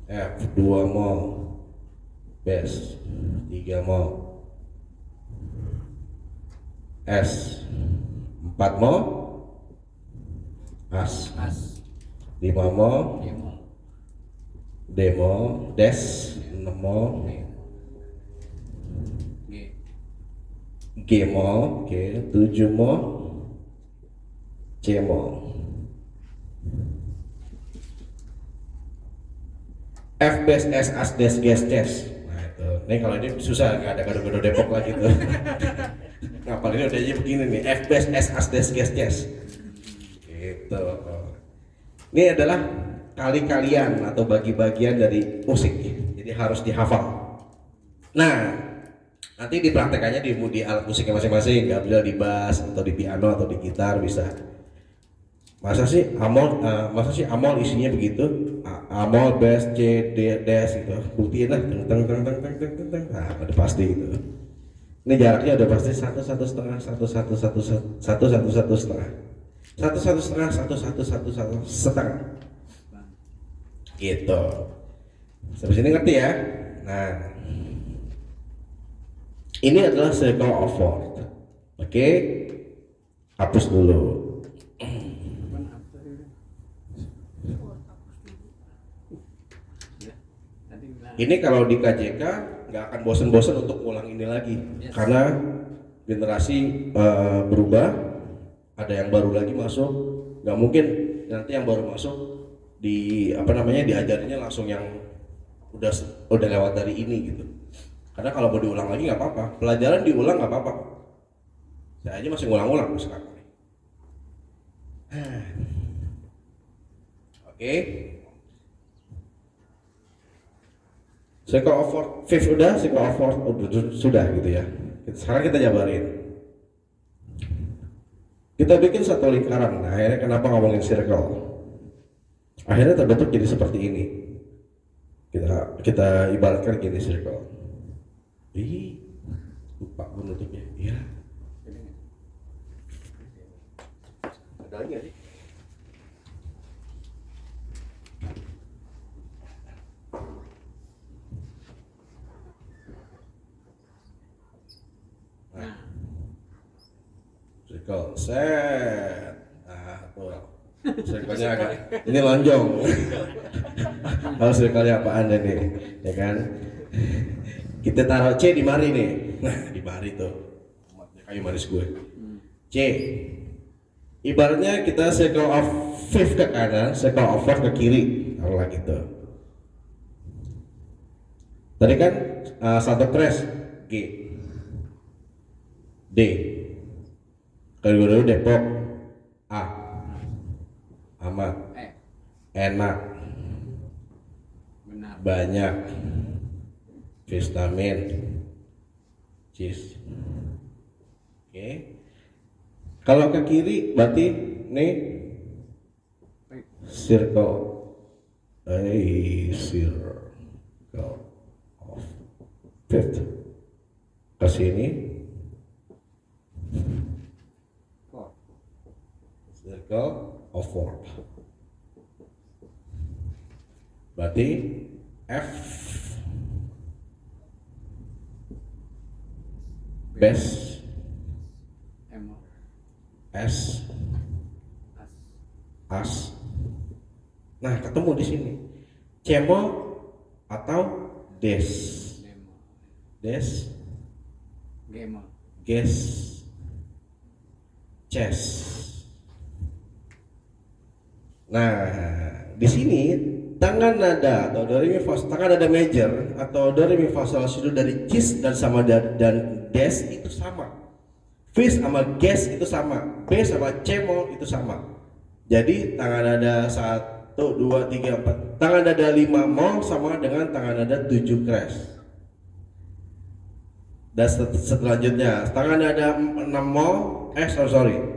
F 2 mol, bes 3 mol, S 4 mol, as 5 mol, demo, des 6 mol, G mol, oke 7 mol, C mol, F bes S as des ges ces. Nih kalau ini susah, nggak ada gado-gado Depok lagi tuh. Ngapal ini udah aja begini nih, F bes S as des ges ces. Gitu. Ini adalah kali-kalian atau bagi-bagian dari musik, jadi harus dihafal. Nah, nanti dipraktekannya di alat musiknya masing-masing, nggak bisa di bass atau di piano atau di gitar bisa. Masa sih amol isinya begitu, amol bass C D des gitu, buktiin lah teng. Nah udah pasti gitu. Ini jaraknya udah pasti 1 1 setengah 1 1 1 1 1 1 1 setengah 1 1 setengah 1 1 1 1 setengah gitu. Sampai sini ngerti ya? Nah ini adalah circle of fourth. Oke, hapus dulu. Ini kalau di KJK nggak akan bosan-bosan untuk ulang ini lagi, karena generasi berubah, ada yang baru lagi masuk, nggak mungkin nanti yang baru masuk diajarinnya langsung yang udah lewat dari ini gitu. Karena kalau mau diulang lagi nggak apa-apa, pelajaran diulang nggak apa-apa. Saya aja masih ngulang-ngulang sekarang. Oke. Circle of fourth, fifth udah, circle of fourth sudah gitu ya. Sekarang kita jabarin. Kita bikin satu lingkaran. Nah, akhirnya kenapa ngomongin circle? Akhirnya terbentuk jadi seperti ini. Kita ibaratkan gini circle. Lupa menutupnya. Iya. Ada lagi nggak sih? Nah, circle set. Nah, tuh. Circle-nya agak ini lonjong. Kalau circle-nya apaan nih, ya kan? Kita taruh C di mari nih. Nah, di mari tuh. Kayu manis gue. C. Ibaratnya kita circle of fifth ke kanan, circle of fourth ke kiri. Taruhlah gitu. Tadi kan satu crash G. D. Kalau dulu Depok A. Amat. Enak. Benar. Banyak. Vitamin. Cheese. Oke. Kalau ke kiri berarti nih circle. Circle of fifth. Ke sini circle of fourth. Berarti F base M S as as. Nah, ketemu di sini. Cemol atau des. demo Des, game ges, chess. Nah, di sini tangan nada atau do re mi fa, tangan nada major atau do re mi fa sol la si do dari cis dan sama dan des itu sama. Fis sama ges itu sama, B sama cemol itu sama. Jadi tangan nada 1, 2, 3, 4, tangan nada 5 mol sama dengan tangan nada 7 crash. Dan selanjutnya tangan nada 6 mol,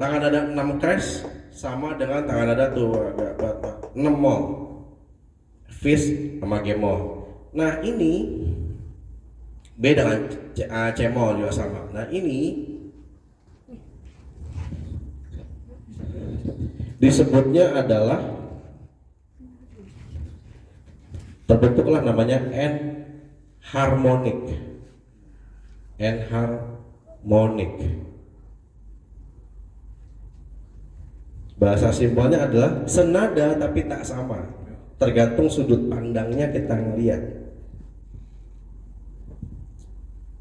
tangan nada 6 crash sama dengan tangan nada tuh agak 6 mol. Fis sama gemol. Nah, ini B dengan cemol juga sama. Nah, ini disebutnya adalah terbentuklah namanya enharmonic. Enharmonic. Bahasa simpelnya adalah senada tapi tak sama. Tergantung sudut pandangnya kita ngelihat.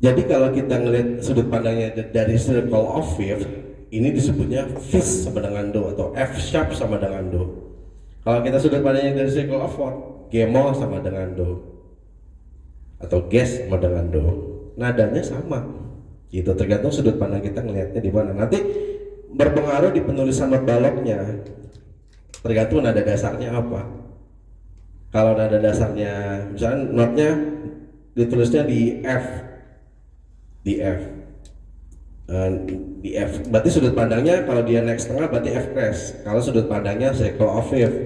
Jadi kalau kita ngelihat sudut pandangnya dari circle of fifth, ini disebutnya fis sama dengan do atau F sharp sama dengan do. Kalau kita sudut pandangnya dari circle of fourth, gemol sama dengan do atau ges sama dengan do. Nadanya sama. Gitu, tergantung sudut pandang kita ngelihatnya di mana. Nanti berpengaruh di penulisan not baloknya. Tergantung nada dasarnya apa. Kalau nada dasarnya misalnya notnya ditulisnya di F, di F berarti sudut pandangnya kalau dia naik setengah berarti F crash. Kalau sudut pandangnya circle of fifth.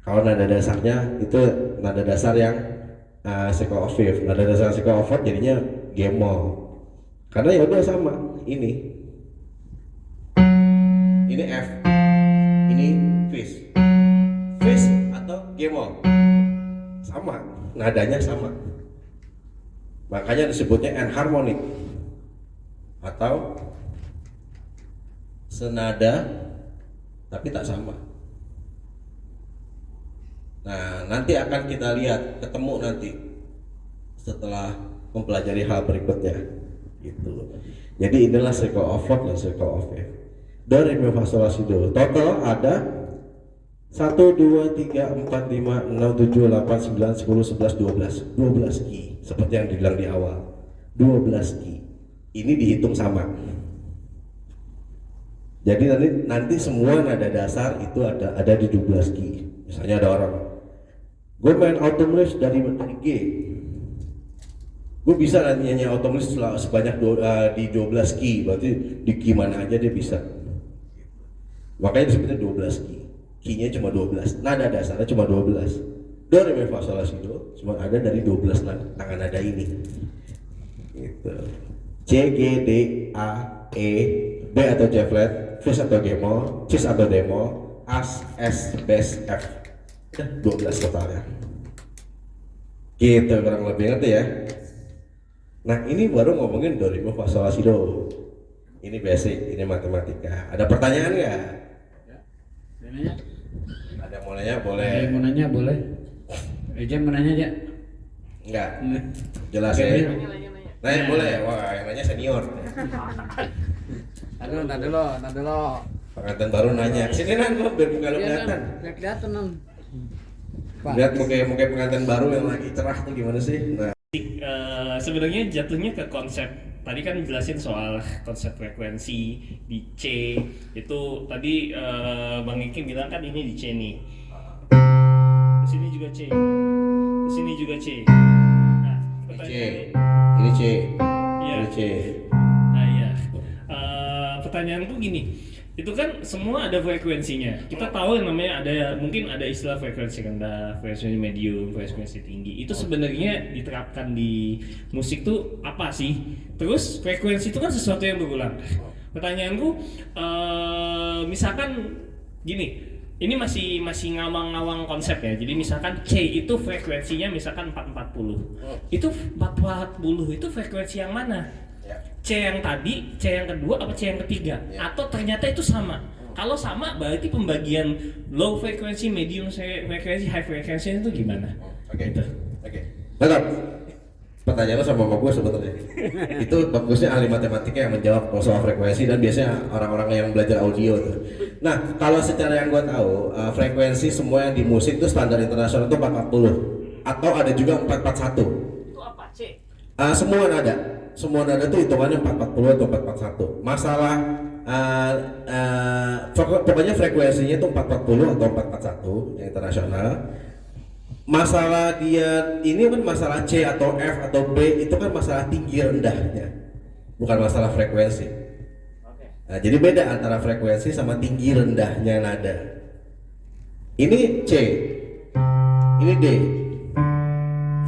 Kalau nada dasarnya itu nada dasar yang circle of fifth. Nada dasar circle of fourth jadinya gemol. Karena ya udah sama. Ini F, ini fis atau gemol, sama, nadanya sama. Makanya disebutnya enharmonic atau senada tapi tak sama. Nah, nanti akan kita lihat, ketemu nanti setelah mempelajari hal berikutnya gitu. Jadi inilah circle of fourth dan circle of fifth. Do re mi fa sol la si do. Total ada 1, 2, 3, 4, 5, 6, 7, 8, 9, 10, 11, 12 12 key, seperti yang dibilang di awal. 12 key. Ini dihitung sama. Jadi nanti semua nada dasar itu ada di 12 key. Misalnya ada orang, gue main automatis dari G, gue bisa nyanyi automatis sebanyak di 12 key, berarti di key mana aja dia bisa. Makanya disebutnya 12 key. Key-nya cuma 12, nada dasarnya cuma 12. Do, re, mi, fa, sol, la, si, do cuma ada dari 12 tangan nada ini. Gitu. C, G, D, A, E, B atau C flat, Fis atau G-moll, Cis atau D-moll, As, S, Bes, F. 12 totalnya. Gitu kurang lebih, ngerti ya? Nah ini baru ngomongin do, re, mi, fa, sol, la, si, do. Ini basic, ini matematika. Ada pertanyaan nggak? Nanya? Ada mau nanya boleh. Ada yang mau nanya boleh. Eja mau nanya aja. Enggak. Jelas ya. Nanya boleh. Wah, yang nanya senior. Aduh, nanti lo. Pengantin baru nanya. Sini nan, lo biar muka lo kelihatan. Biar kelihatan non. Lihat muka pengantin baru yang lagi cerah tuh gimana sih? Nah, Sebenarnya jatuhnya ke konsep. Tadi kan jelasin soal konsep frekuensi di C. Itu tadi Bang Iki bilang kan ini di C nih. Di sini juga C. Di sini juga C. Nah, ini C. Iya. Ini C. Nah, iya. Pertanyaanku gini. Itu kan semua ada frekuensinya. Kita tahu yang namanya mungkin ada istilah frekuensi rendah, frekuensi medium, frekuensi tinggi. Itu sebenarnya diterapkan di musik tuh apa sih? Terus frekuensi itu kan sesuatu yang berulang. Pertanyaanku, misalkan gini, ini masih ngawang-ngawang konsep ya. Jadi misalkan C itu frekuensinya misalkan 440. Itu 440 itu frekuensi yang mana? C yang tadi, C yang kedua, apa C yang ketiga? Atau ternyata itu sama? Kalau sama, berarti pembagian low frequency, medium frequency, high frequency itu gimana? Oke. Tetap. Pertanyaan lo sama gue sebenarnya. Itu bagusnya ahli matematika yang menjawab soal frekuensi dan biasanya orang-orang yang belajar audio tuh. Nah, kalau secara yang gue tahu, frekuensi semua yang di musik itu standar internasional itu 440 atau ada juga 441. Itu apa? C? Semua nada tuh hitungannya 440 atau 441. Masalah pokoknya frekuensinya itu 440 atau 441 yang internasional. Masalah dia ini kan masalah C atau F atau B itu kan masalah tinggi rendahnya, bukan masalah frekuensi. Nah, jadi beda antara frekuensi sama tinggi rendahnya nada. Ini C, ini D.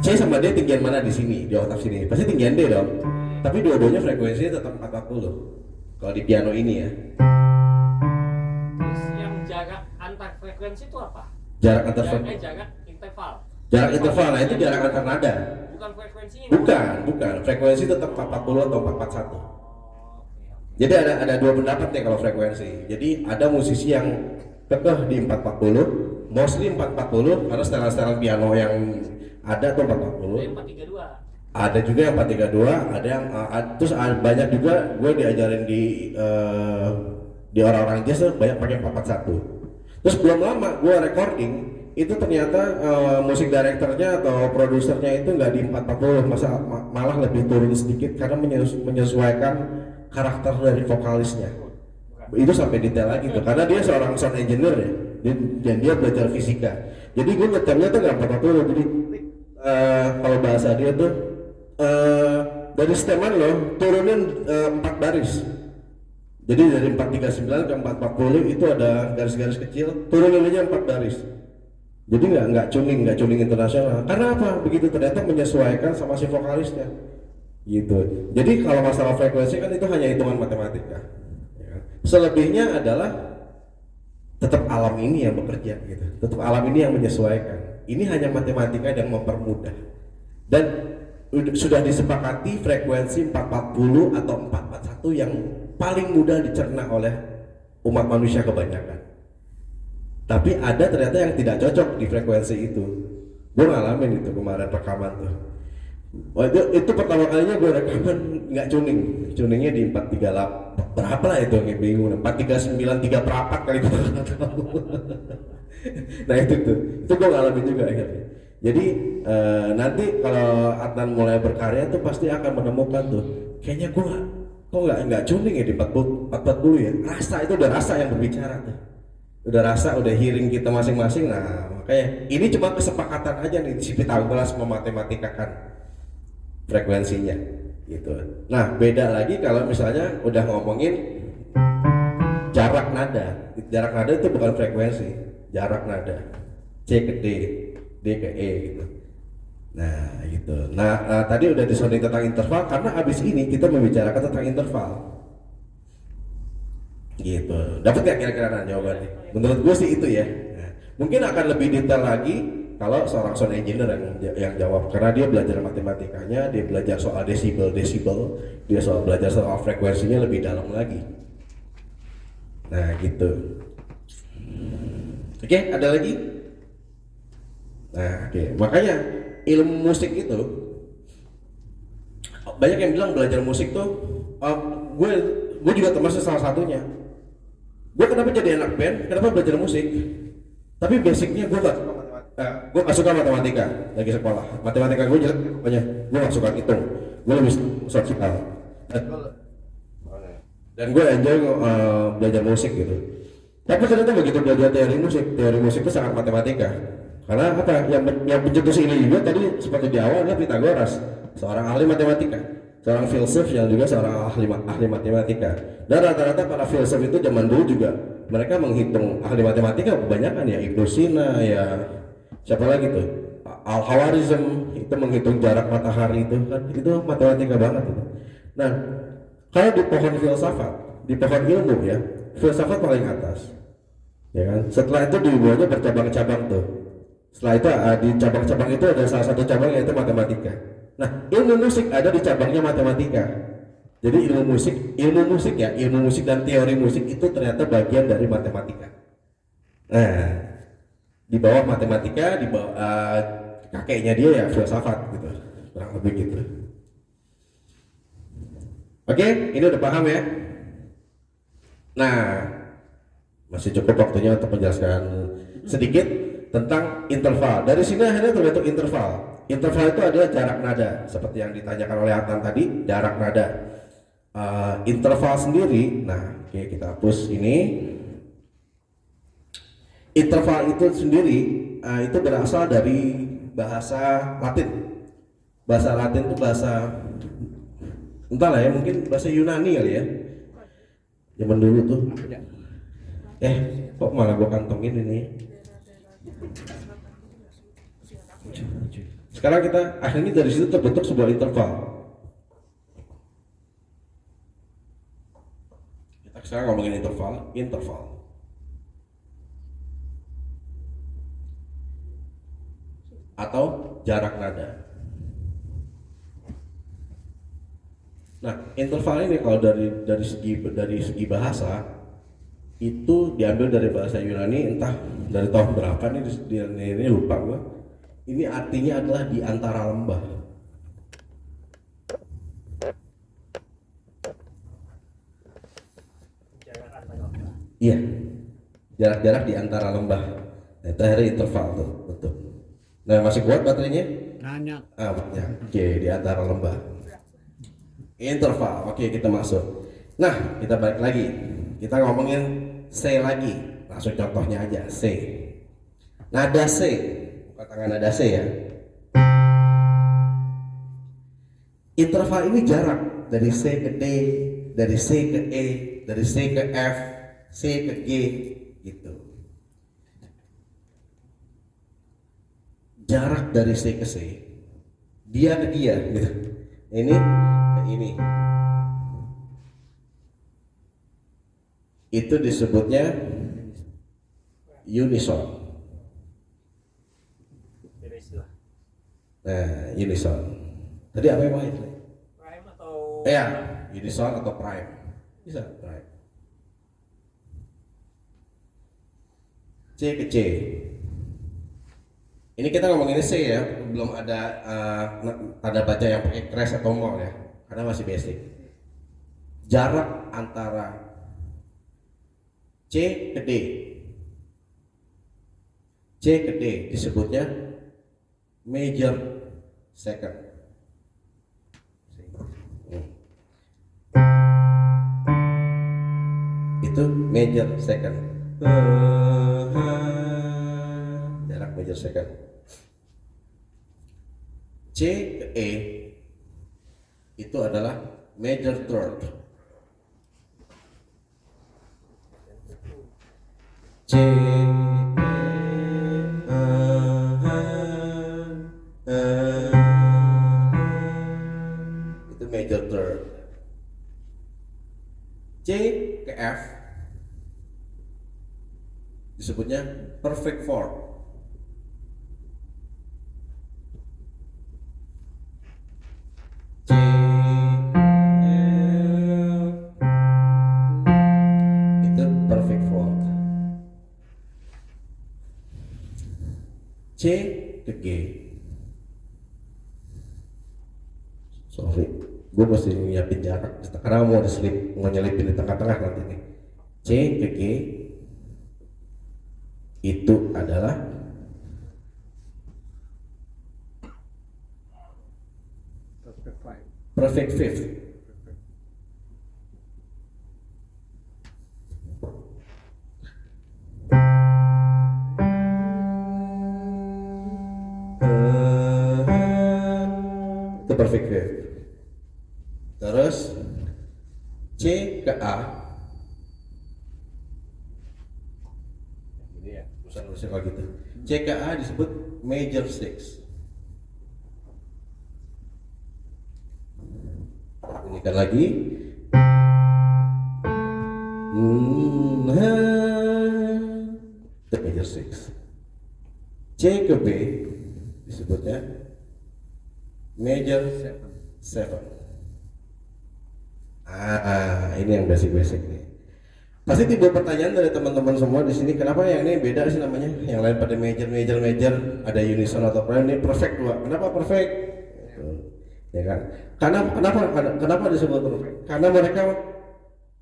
C sama D tinggian mana di sini, di oktav sini? Pasti tinggian D dong. Tapi dua-duanya frekuensinya tetap 440. Kalau di piano ini ya. Terus yang jarak antar frekuensi itu apa? Jarak antar Jarak interval. Jarak interval, nah itu jarak antar nada. Bukan frekuensinya. Bukan. Frekuensi tetap 440 atau 441. Jadi ada dua pendapat nih kalau frekuensi. Jadi ada musisi yang kekeh di 440, mostly 440 karena setelan-setelan piano yang ada tuh 440. 432. Ada juga yang 432, ada yang terus banyak juga gue diajarin di orang-orang jazz tuh banyak pakai 441. Terus belum lama gue recording itu ternyata musik directornya atau produsernya itu nggak di 440, malah lebih turun sedikit karena menyesuaikan karakter dari vokalisnya. Itu sampai detail lagi tuh karena dia seorang sound engineer ya, dan dia belajar fisika. Jadi gue ngetemnya tuh nggak 440, jadi kalau bahasa dia tuh dari steman lo turunin 4 baris. Jadi dari 439 ke 440 itu ada garis-garis kecil, turuninnya 4 baris. Jadi nggak tuning internasional. Karena apa? Begitu ternyata menyesuaikan sama si vokalisnya. Gitu. Jadi kalau masalah frekuensi kan itu hanya hitungan matematika. Ya. Selebihnya adalah tetap alam ini yang bekerja gitu. Tetap alam ini yang menyesuaikan. Ini hanya matematika yang mempermudah. Dan sudah disepakati frekuensi 440 atau 441 yang paling mudah dicerna oleh umat manusia kebanyakan. Tapi ada ternyata yang tidak cocok di frekuensi itu. Gue ngalamin itu kemarin rekaman tuh. Wah, itu pertama kalinya gue rekaman nggak tuningnya di 438 berapa lah itu, kayak bingung. 4393 perapat kali gue nggak tahu. Nah itu gue ngalamin juga akhirnya. Jadi nanti kalau Adnan mulai berkarya tuh pasti akan menemukan tuh, kayaknya gue nggak tuning ya di 440 ya. Rasa itu udah rasa yang berbicara tuh. Udah rasa, udah hearing kita masing-masing. Nah makanya ini cuma kesepakatan aja nih si Pythagoras mematematikakan frekuensinya gitu. Nah beda lagi kalau misalnya udah ngomongin jarak nada. Jarak nada itu bukan frekuensi, jarak nada. C ke D, D ke E gitu. Nah gitu. Nah tadi udah disounding tentang interval karena abis ini kita membicarakan tentang interval. Gitu. Dapat nggak kira-kira jawabannya? Menurut gue sih itu ya. Nah, mungkin akan lebih detail lagi kalau seorang sound engineer yang jawab, karena dia belajar matematikanya, dia belajar soal desibel, dia belajar soal frekuensinya lebih dalam lagi. Nah gitu. Oke, ada lagi? Nah oke, makanya ilmu musik itu banyak yang bilang belajar musik tuh, gue juga termasuk salah satunya. Gue kenapa jadi anak band? Kenapa belajar musik? Tapi basicnya gue gak suka matematika lagi sekolah. Matematika gue jelek, pokoknya gue gak suka hitung. Gue lebih sosial. Dan gue enjoy belajar musik gitu. Tapi ternyata begitu belajar teori musik itu sangat matematika. Karena apa? Yang pencetus ini juga tadi seperti di awal adalah Pythagoras, seorang ahli matematika, seorang filsuf yang juga seorang ahli matematika. Dan rata-rata para filsuf itu zaman dulu juga mereka menghitung ahli matematika kebanyakan ya Ibnu Sina, ya siapa lagi tuh, Al-Khawarizm itu menghitung jarak matahari itu kan, itu matematika banget itu. Nah kalau di pohon filsafat, di pohon ilmu ya, filsafat paling atas ya kan. Setelah itu di bawahnya bercabang-cabang tuh. Setelah itu di cabang-cabang itu ada salah satu cabang yaitu matematika. Nah ilmu musik ada di cabangnya matematika. Jadi ilmu musik dan teori musik itu ternyata bagian dari matematika. Nah di bawah matematika, di bawah kakeknya dia ya filsafat gitu, kurang lebih gitu. Oke, ini udah paham ya? Nah, masih cukup waktunya untuk menjelaskan sedikit tentang interval. Dari sini akhirnya terbentuk interval. Interval itu adalah jarak nada, seperti yang ditanyakan oleh Atan tadi, jarak nada. Interval sendiri, nah oke, kita hapus ini. Interval itu sendiri itu berasal dari bahasa Latin. Bahasa Latin itu bahasa, entahlah ya, mungkin bahasa Yunani kali ya. Zaman dulu tuh. Kok malah gua kantongin ini. Sekarang kita akhirnya dari situ terbentuk sebuah interval. Kita sekarang ngomongin interval. Atau jarak nada. Nah, interval ini kalau dari segi bahasa itu diambil dari bahasa Yunani, entah dari tahun berapa ini lupa gua. Ini artinya adalah di antara lembah. Iya, jarak-jarak di antara lembah. Nah, itu akhirnya interval tuh, betul. Nah, masih kuat baterainya? Banyak. Banyak. Oke, di antara lembah. Interval. Oke, kita masuk. Nah, kita balik lagi. Kita ngomongin C lagi. Langsung contohnya aja, C. Nada C. Katakan nada C ya. Interval ini jarak dari C ke D, dari C ke E, dari C ke F, C ke G gitu. Jarak dari C ke C, dia ke dia gitu. Ini ke ini. Itu disebutnya unison. Nah, unison. Tadi apa yang lain? Prime atau Ya, unison atau prime. Bisa prime. C ke C. Ini kita ngomongin C ya, belum ada tanda baca yang pakai crash atau mol ya, karena masih basic. Jarak antara C ke D, C ke D disebutnya major second. Itu major second. Jarak major second. C ke E itu adalah major third. C itu major third. C ke F disebutnya perfect fourth. C itu perfect fourth. C ke G. Sorry, gue mesti nyiapin jarak karena mau nyelipin di tengah-tengah nanti nih. C ke G itu adalah perfect fifth. Itu perfect fifth. Terus C ke A. Ini ya, tulisan kalau gitu. C ke A disebut major six. Bunyikan lagi. The major six. C ke B disebutnya major seven. Ini yang basic nih. Pasti timbul pertanyaan dari teman-teman semua di sini, kenapa yang ini beda sih namanya? Yang lain pada major, ada unison atau prime, ini perfect dua. Kenapa perfect? Ya kan? Kenapa disebut perfect? Karena mereka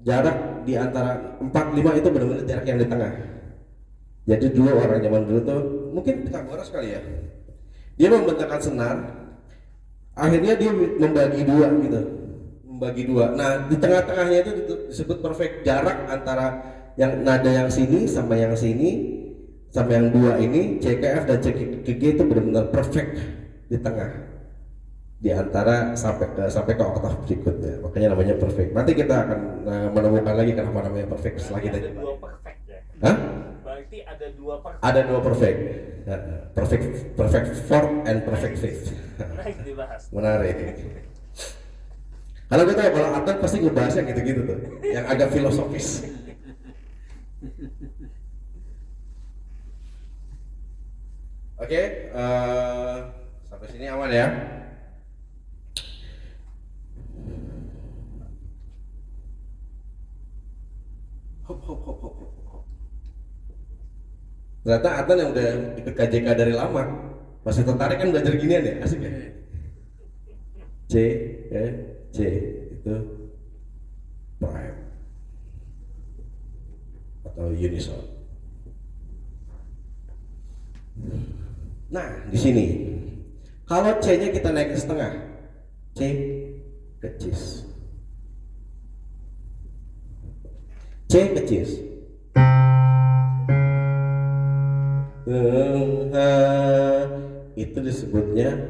jarak di antara 4, 5 itu benar-benar jarak yang di tengah. Jadi dulu orang zaman dulu tuh mungkin Pythagoras kali ya. Dia membentangkan senar, akhirnya dia membagi dua gitu. Nah, di tengah-tengahnya itu disebut perfect, jarak antara yang nada yang sini sama yang sini sama yang dua ini, C ke F dan C ke G itu benar-benar perfect di tengah. Di antara sampai ke oktav berikutnya. Makanya namanya perfect. Nanti kita akan menemukan lagi kenapa namanya perfect setelah kita. Ada dua perfect ya. Hah? Berarti ada dua perfect. Ada dua perfect. Perfect fourth and perfect fifth. Menarik dibahas. Menarik. Kalau kita kalau atlet pasti ngebahas yang gitu-gitu tuh, yang agak filosofis. Oke, sampai sini aman ya. Hop. Ternyata Atan yang udah ikut KJK dari lama masih tertarik kan belajar ginian ya, asik ya. C itu prime atau unison. Nah, di sini kalau C-nya kita naik ke setengah, C ke cis. C ke cis. Itu disebutnya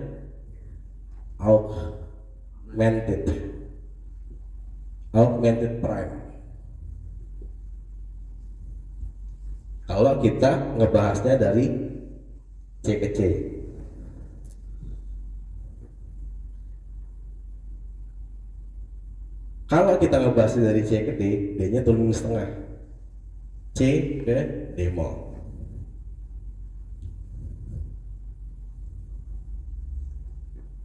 augmented prime. Kalau kita ngebahasnya dari C ke C. Kalau kita ngebahasnya dari C ke D, D-nya turun setengah. C ke D mol.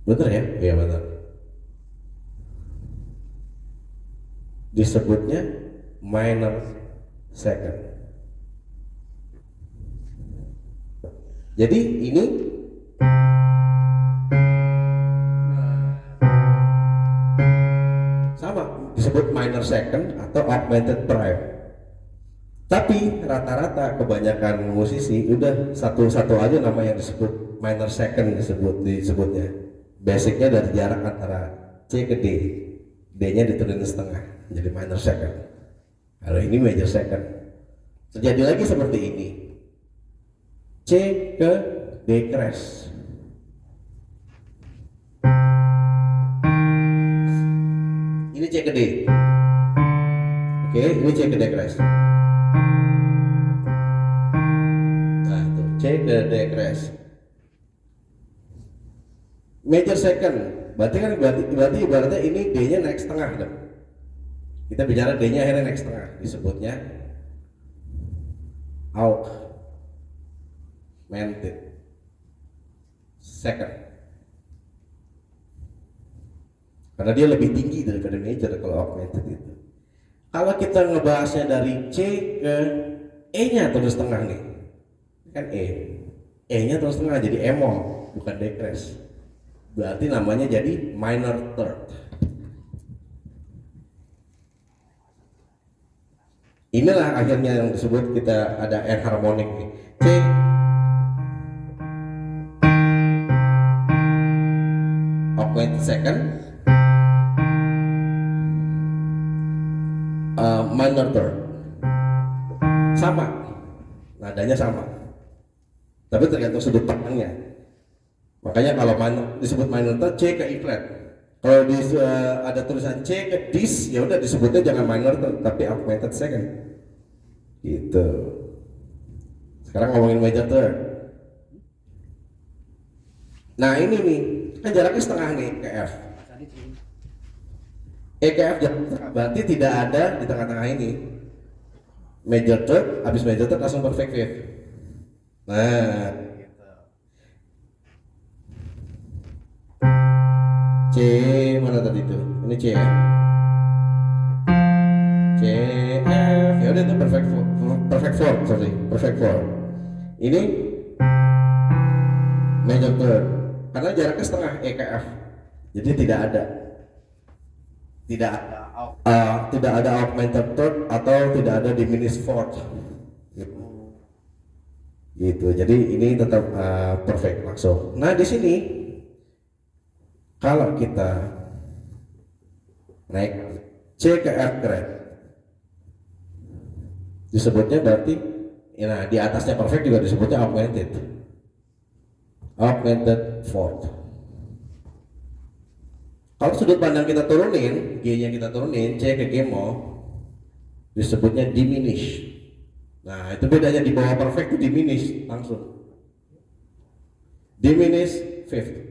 Betul ya? Iya betul. Disebutnya minor second. Jadi ini sama disebut minor second atau augmented prime. Tapi rata-rata kebanyakan musisi udah satu-satu aja nama yang disebut minor second disebutnya. Basicnya dari jarak antara C ke D, D-nya diturunin setengah jadi minor second. Kalau ini major second. Terjadi lagi seperti ini. C ke D crash. Ini C ke D. Oke, ini C ke D crash. Nah, tuh C ke D crash. Major second, berarti ibaratnya ini D-nya naik setengah dong. Kita bicara D-nya akhirnya naik setengah, disebutnya augmented second. Karena dia lebih tinggi daripada major kalau augmented itu. Kalau kita ngebahasnya dari C ke E-nya terus setengah nih, kan E-nya terus setengah jadi E-moll bukan D-crash. Berarti namanya jadi minor third. Inilah akhirnya yang disebut kita ada enharmonic nih. C augmented second, minor third, sama, nadanya sama, tapi tergantung sudut pandangnya. Makanya kalau disebut minor third, C ke E flat. Kalau ada tulisan C ke dis, ya udah disebutnya jangan minor third, tapi augmented second. Gitu. Sekarang ngomongin major third. Nah ini nih, kan jaraknya setengah nih ke F. E ke F berarti tidak ada di tengah-tengah ini. Major third, habis major third langsung perfect fifth. Nah, C mana tadi itu? Ini C ya. C F. Ya udah itu perfect four. Ini major third. Karena jaraknya setengah E ke F. Jadi tidak ada augmented third atau tidak ada diminished fourth. Gitu. Jadi ini tetap perfect langsung. Nah di sini kalau kita naik C ke F flat, disebutnya berarti, nah di atasnya perfect juga disebutnya augmented fourth. Kalau sudut pandang kita turunin, G-nya kita turunin, C ke G moll, disebutnya diminish. Nah itu bedanya, di bawah perfect itu diminish langsung. Diminish fifth.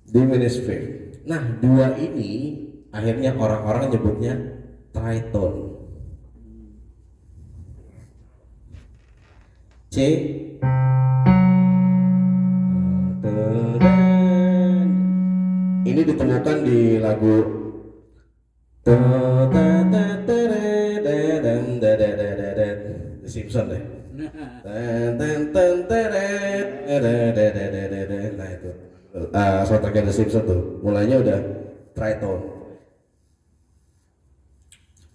Diminished fifth. Nah dua ini akhirnya orang-orang nyebutnya tritone. C ini ditemukan di lagu The Simpsons deh. Nah itu soundtrack The Simpsons tuh mulainya udah tritone.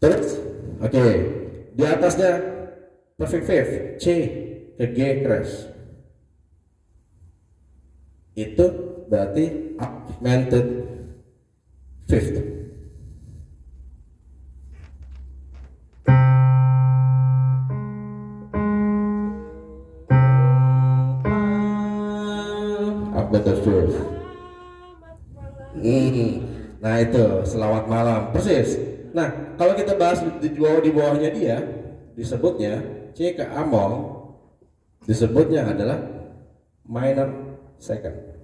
Terus oke, di atasnya perfect fifth, C ke G crash. Itu berarti augmented fifth. Augmented fifth. Nah itu selawat malam persis. Nah kalau kita bahas di bawahnya dia disebutnya C ke A moll, disebutnya adalah minor second.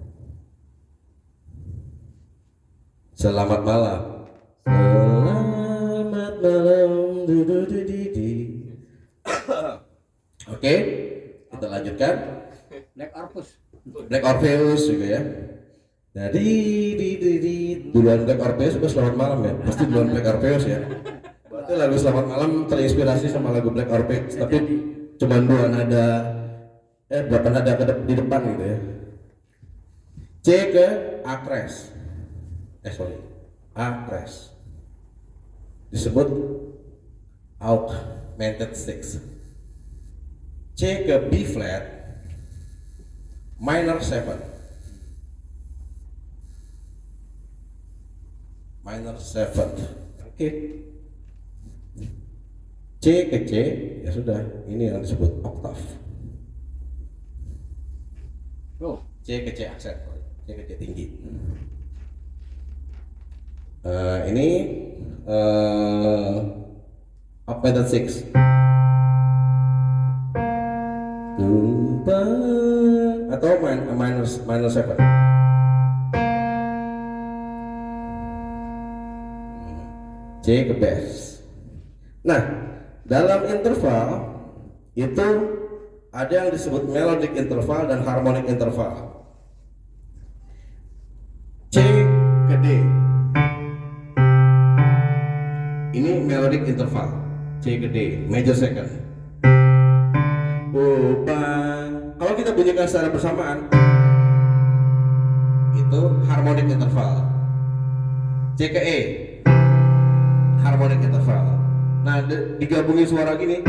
Selamat malam. Selamat malam. Oke, kita lanjutkan. Black Orpheus juga ya. Jadi duluan Black Orpheus juga selamat malam ya. Pasti duluan Black Orpheus ya. Itu lagu Selamat Malam terinspirasi sama lagu Black or White, tapi cuma 2 nada, berapa nada di depan gitu ya. C ke Acres, Acres disebut augmented six. C ke B flat minor 7, oke. C ke C, ya sudah, ini yang disebut oktav. C ke C aksen, C ke C tinggi. Ini augmented six. Atau minor 7. C ke bass. Nah, dalam interval itu ada yang disebut melodic interval dan harmonic interval. C ke D. Ini melodic interval. C ke D, major second. Kalau kita bunyikan secara bersamaan, itu harmonic interval. C ke E, harmonic interval. Nah, digabungin suara gini,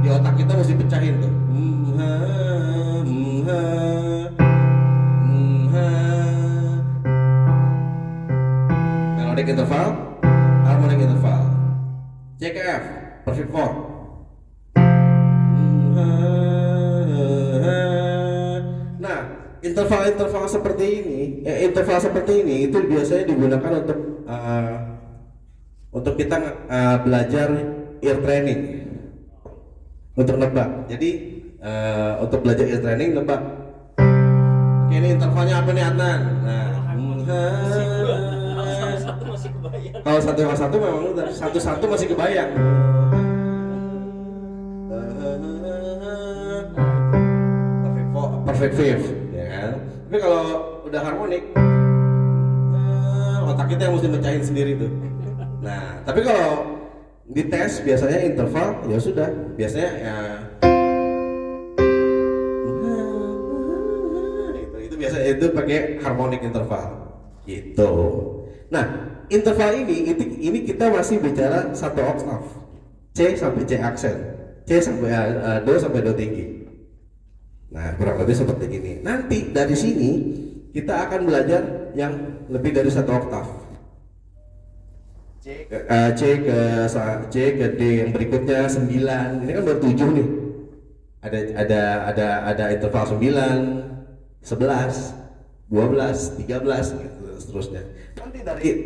di otak kita mesti pecahin tuh. Melodic interval, harmonic interval. C ke F, perfect 4. Nah, interval seperti ini itu biasanya digunakan untuk kita belajar ear training, untuk nebak. Jadi untuk belajar ear training nebak. Oke, ini intervalnya apa nih Adnan? Nah, kalau 1 memang udah 1 masih kebayang. Perfect fifth, ya kan? Tapi kalau udah harmonik, otak kita yang mesti mecahin sendiri tuh. Nah, tapi kalau di tes biasanya interval, ya sudah, biasanya ya itu biasa itu pakai harmonic interval, gitu. Nah, interval ini kita masih bicara 1 oktav, C sampai C aksen, C sampai Do sampai Do tinggi. Nah, kurang lebih seperti ini. Nanti dari sini kita akan belajar yang lebih dari 1 oktav. C ke D yang berikutnya 9. Ini kan baru 7 nih. Ada interval 9, 11, 12, 13 gitu seterusnya.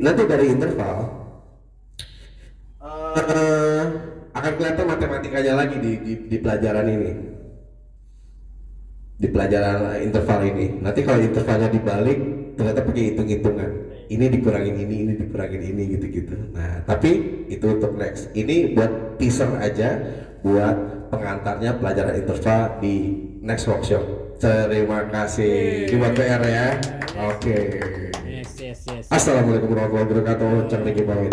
Nanti dari interval akan kelihatan matematikanya lagi di pelajaran ini. Di pelajaran interval ini. Nanti kalau intervalnya dibalik ternyata pakai hitung-hitungan. Ini dikurangin ini dikurangin ini gitu-gitu. Nah, tapi itu untuk next. Ini buat teaser aja buat pengantarnya pelajaran interval di next workshop. Terima kasih. Buat PR ya. Oke. Yes. Assalamualaikum warahmatullahi wabarakatuh. Cang Niki pamit.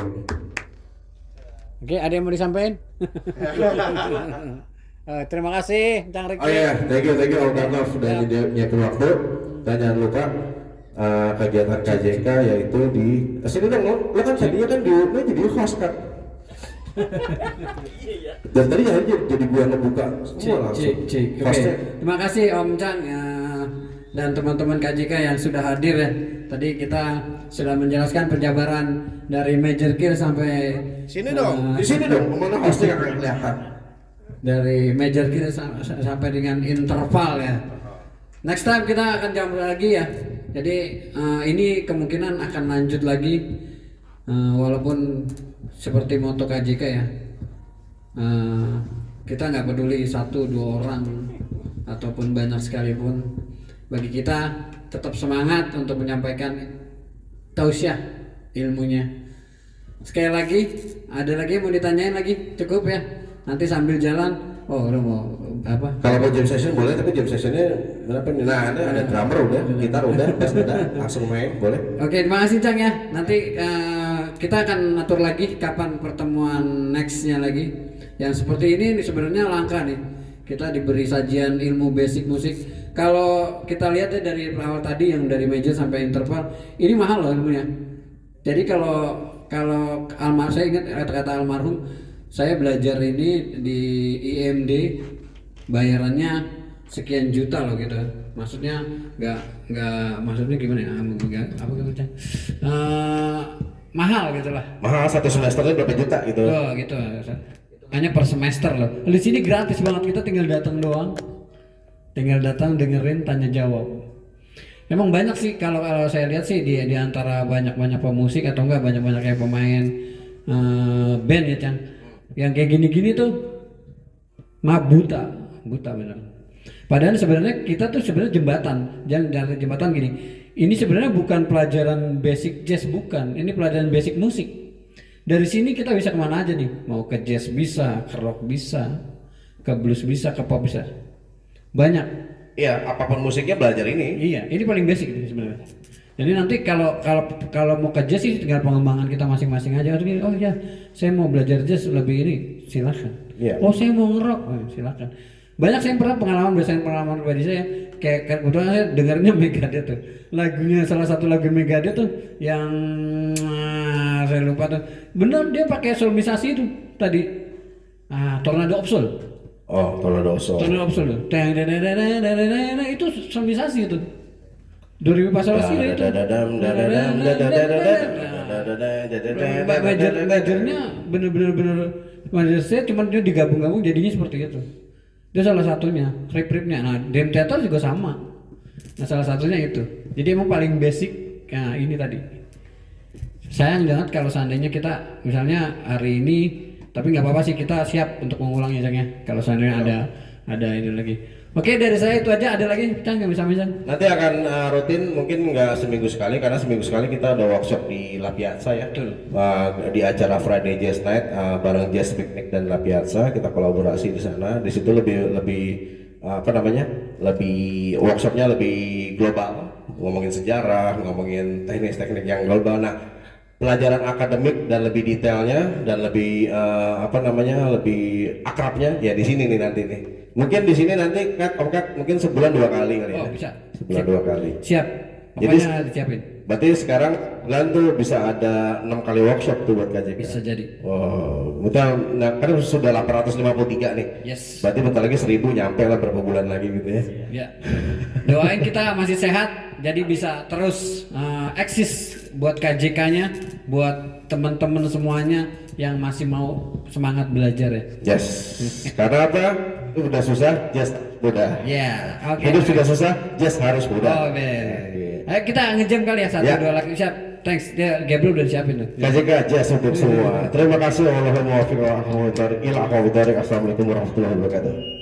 Oke, ada yang mau disampaikan? Terima kasih, Cang Riki. Oh iya, thank you Om sudah nyiapin waktu. Dan jangan lupa kegiatan KJK yaitu di sini dong lo kan tadinya kan jadi host kan. Dan tadi jadi gua ngebuka semua langsung. Oke. Terima kasih Om Cang dan teman-teman KJK yang sudah hadir ya. Tadi kita sudah menjelaskan penjabaran dari major key sampai Sini dong, di sini dong. Mana hostnya akan kelihatan. Dari major key sampai dengan interval ya. Next time kita akan jawab lagi ya. Jadi ini kemungkinan akan lanjut lagi walaupun seperti moto KJK ya. Kita nggak peduli 1-2 orang ataupun banyak sekalipun. Bagi kita tetap semangat untuk menyampaikan tausiah ilmunya. Sekali lagi, ada lagi yang mau ditanyain lagi? Cukup ya? Nanti sambil jalan, udah mau apa? Kalau mau jam session boleh, tapi jam sessionnya berapa nih? Nah, ada drummer udah, gitar udah, bass udah, langsung main boleh. Oke, terima kasih Cang ya. Nanti kita akan atur lagi kapan pertemuan nextnya lagi. Yang seperti ini sebenarnya langka nih. Kita diberi sajian ilmu basic musik. Kalau kita lihat ya dari awal tadi yang dari major sampai interval, ini mahal loh ilmunya. Jadi kalau saya ingat kata-kata almarhum, saya belajar ini di IMD bayarannya sekian juta loh gitu. Maksudnya nggak maksudnya gimana ya? Apa gimana? Mahal gitu lah. Mahal, satu semesternya berapa juta gitu. Oh gitu. Hanya per semester loh. Di sini gratis banget, kita tinggal datang doang. Tinggal datang dengerin tanya jawab. Memang banyak sih kalau saya lihat sih di antara banyak pemusik atau enggak banyak kayak pemain band ya Cang. Yang kayak gini-gini tuh buta bener. Padahal sebenarnya kita tuh sebenarnya jembatan gini. Ini sebenarnya bukan pelajaran basic jazz, bukan. Ini pelajaran basic musik. Dari sini kita bisa kemana aja nih? Mau ke jazz bisa, ke rock bisa, ke blues bisa, ke pop bisa. Banyak. Iya, apapun musiknya belajar ini. Iya, ini paling basic nih sebenarnya. Jadi nanti kalau mau ke jazz sih tinggal pengembangan kita masing-masing aja. Oh ya, saya mau belajar jazz lebih ini, silakan. Iya. Oh saya mau ngerok, silakan. Banyak saya pernah pengalaman pribadi saya. Kayak kebetulan saya dengarnya Megadeth tuh. Lagunya salah satu lagu Megadeth tuh yang saya lupa tuh. Bener dia pakai solmisasi itu tadi. Tornado of Soul. Oh, Tornado of Soul. Tornado of Soul. Itu solmisasi itu. Do re mi fa sol la si itu. Majornya bener major saya cuma dia digabung-gabung jadinya seperti itu. Itu salah satunya, rip-ripnya. Nah, Dream Theater juga sama. Nah, salah satunya itu. Jadi emang paling basic ini tadi. Sayang banget kalau seandainya kita misalnya hari ini, tapi nggak apa-apa sih kita siap untuk mengulangnya Cang ya. Kalau seandainya ada ini lagi. Oke, dari saya itu aja. Ada lagi Cang yang bisa Cang? Nanti akan rutin, mungkin nggak seminggu sekali, karena seminggu sekali kita ada workshop di La Piazza ya. Betul. Di acara Friday Jazz Night bareng Jazz Picnic dan La Piazza, kita kolaborasi di sana. Di situ lebih workshopnya lebih global, ngomongin sejarah, ngomongin teknik yang global. Nah, pelajaran akademik dan lebih detailnya dan lebih lebih akrabnya ya di sini nih nanti nih. Mungkin di sini nanti Om Kat mungkin sebulan 2 kali kali ya. Oh, bisa. Sebulan 2 kali. Siap. Jadi Pokoknya disiapin. berarti sekarang bulan tuh bisa ada 6 kali workshop tuh buat KJK. Bisa jadi. Wow, kan sudah 853 nih. Yes. Berarti bentar lagi 1000 nyampe lah berapa bulan lagi gitu ya. Ya. Doain kita masih sehat, jadi bisa terus eksis buat KJK-nya, buat teman-teman semuanya yang masih mau semangat belajar ya. Yes. Karena apa? Itu udah susah, jazz mudah. Ya, oke. Hidup sudah susah, jazz harus mudah. Oh, ayo kita ngejam kali ya, 1, 2 lagi. Siap. Thanks. Dia Gabriel udah disiapin tuh. KJK jazz untuk semua. Terima kasih. Assalamualaikum warahmatullahi wabarakatuh.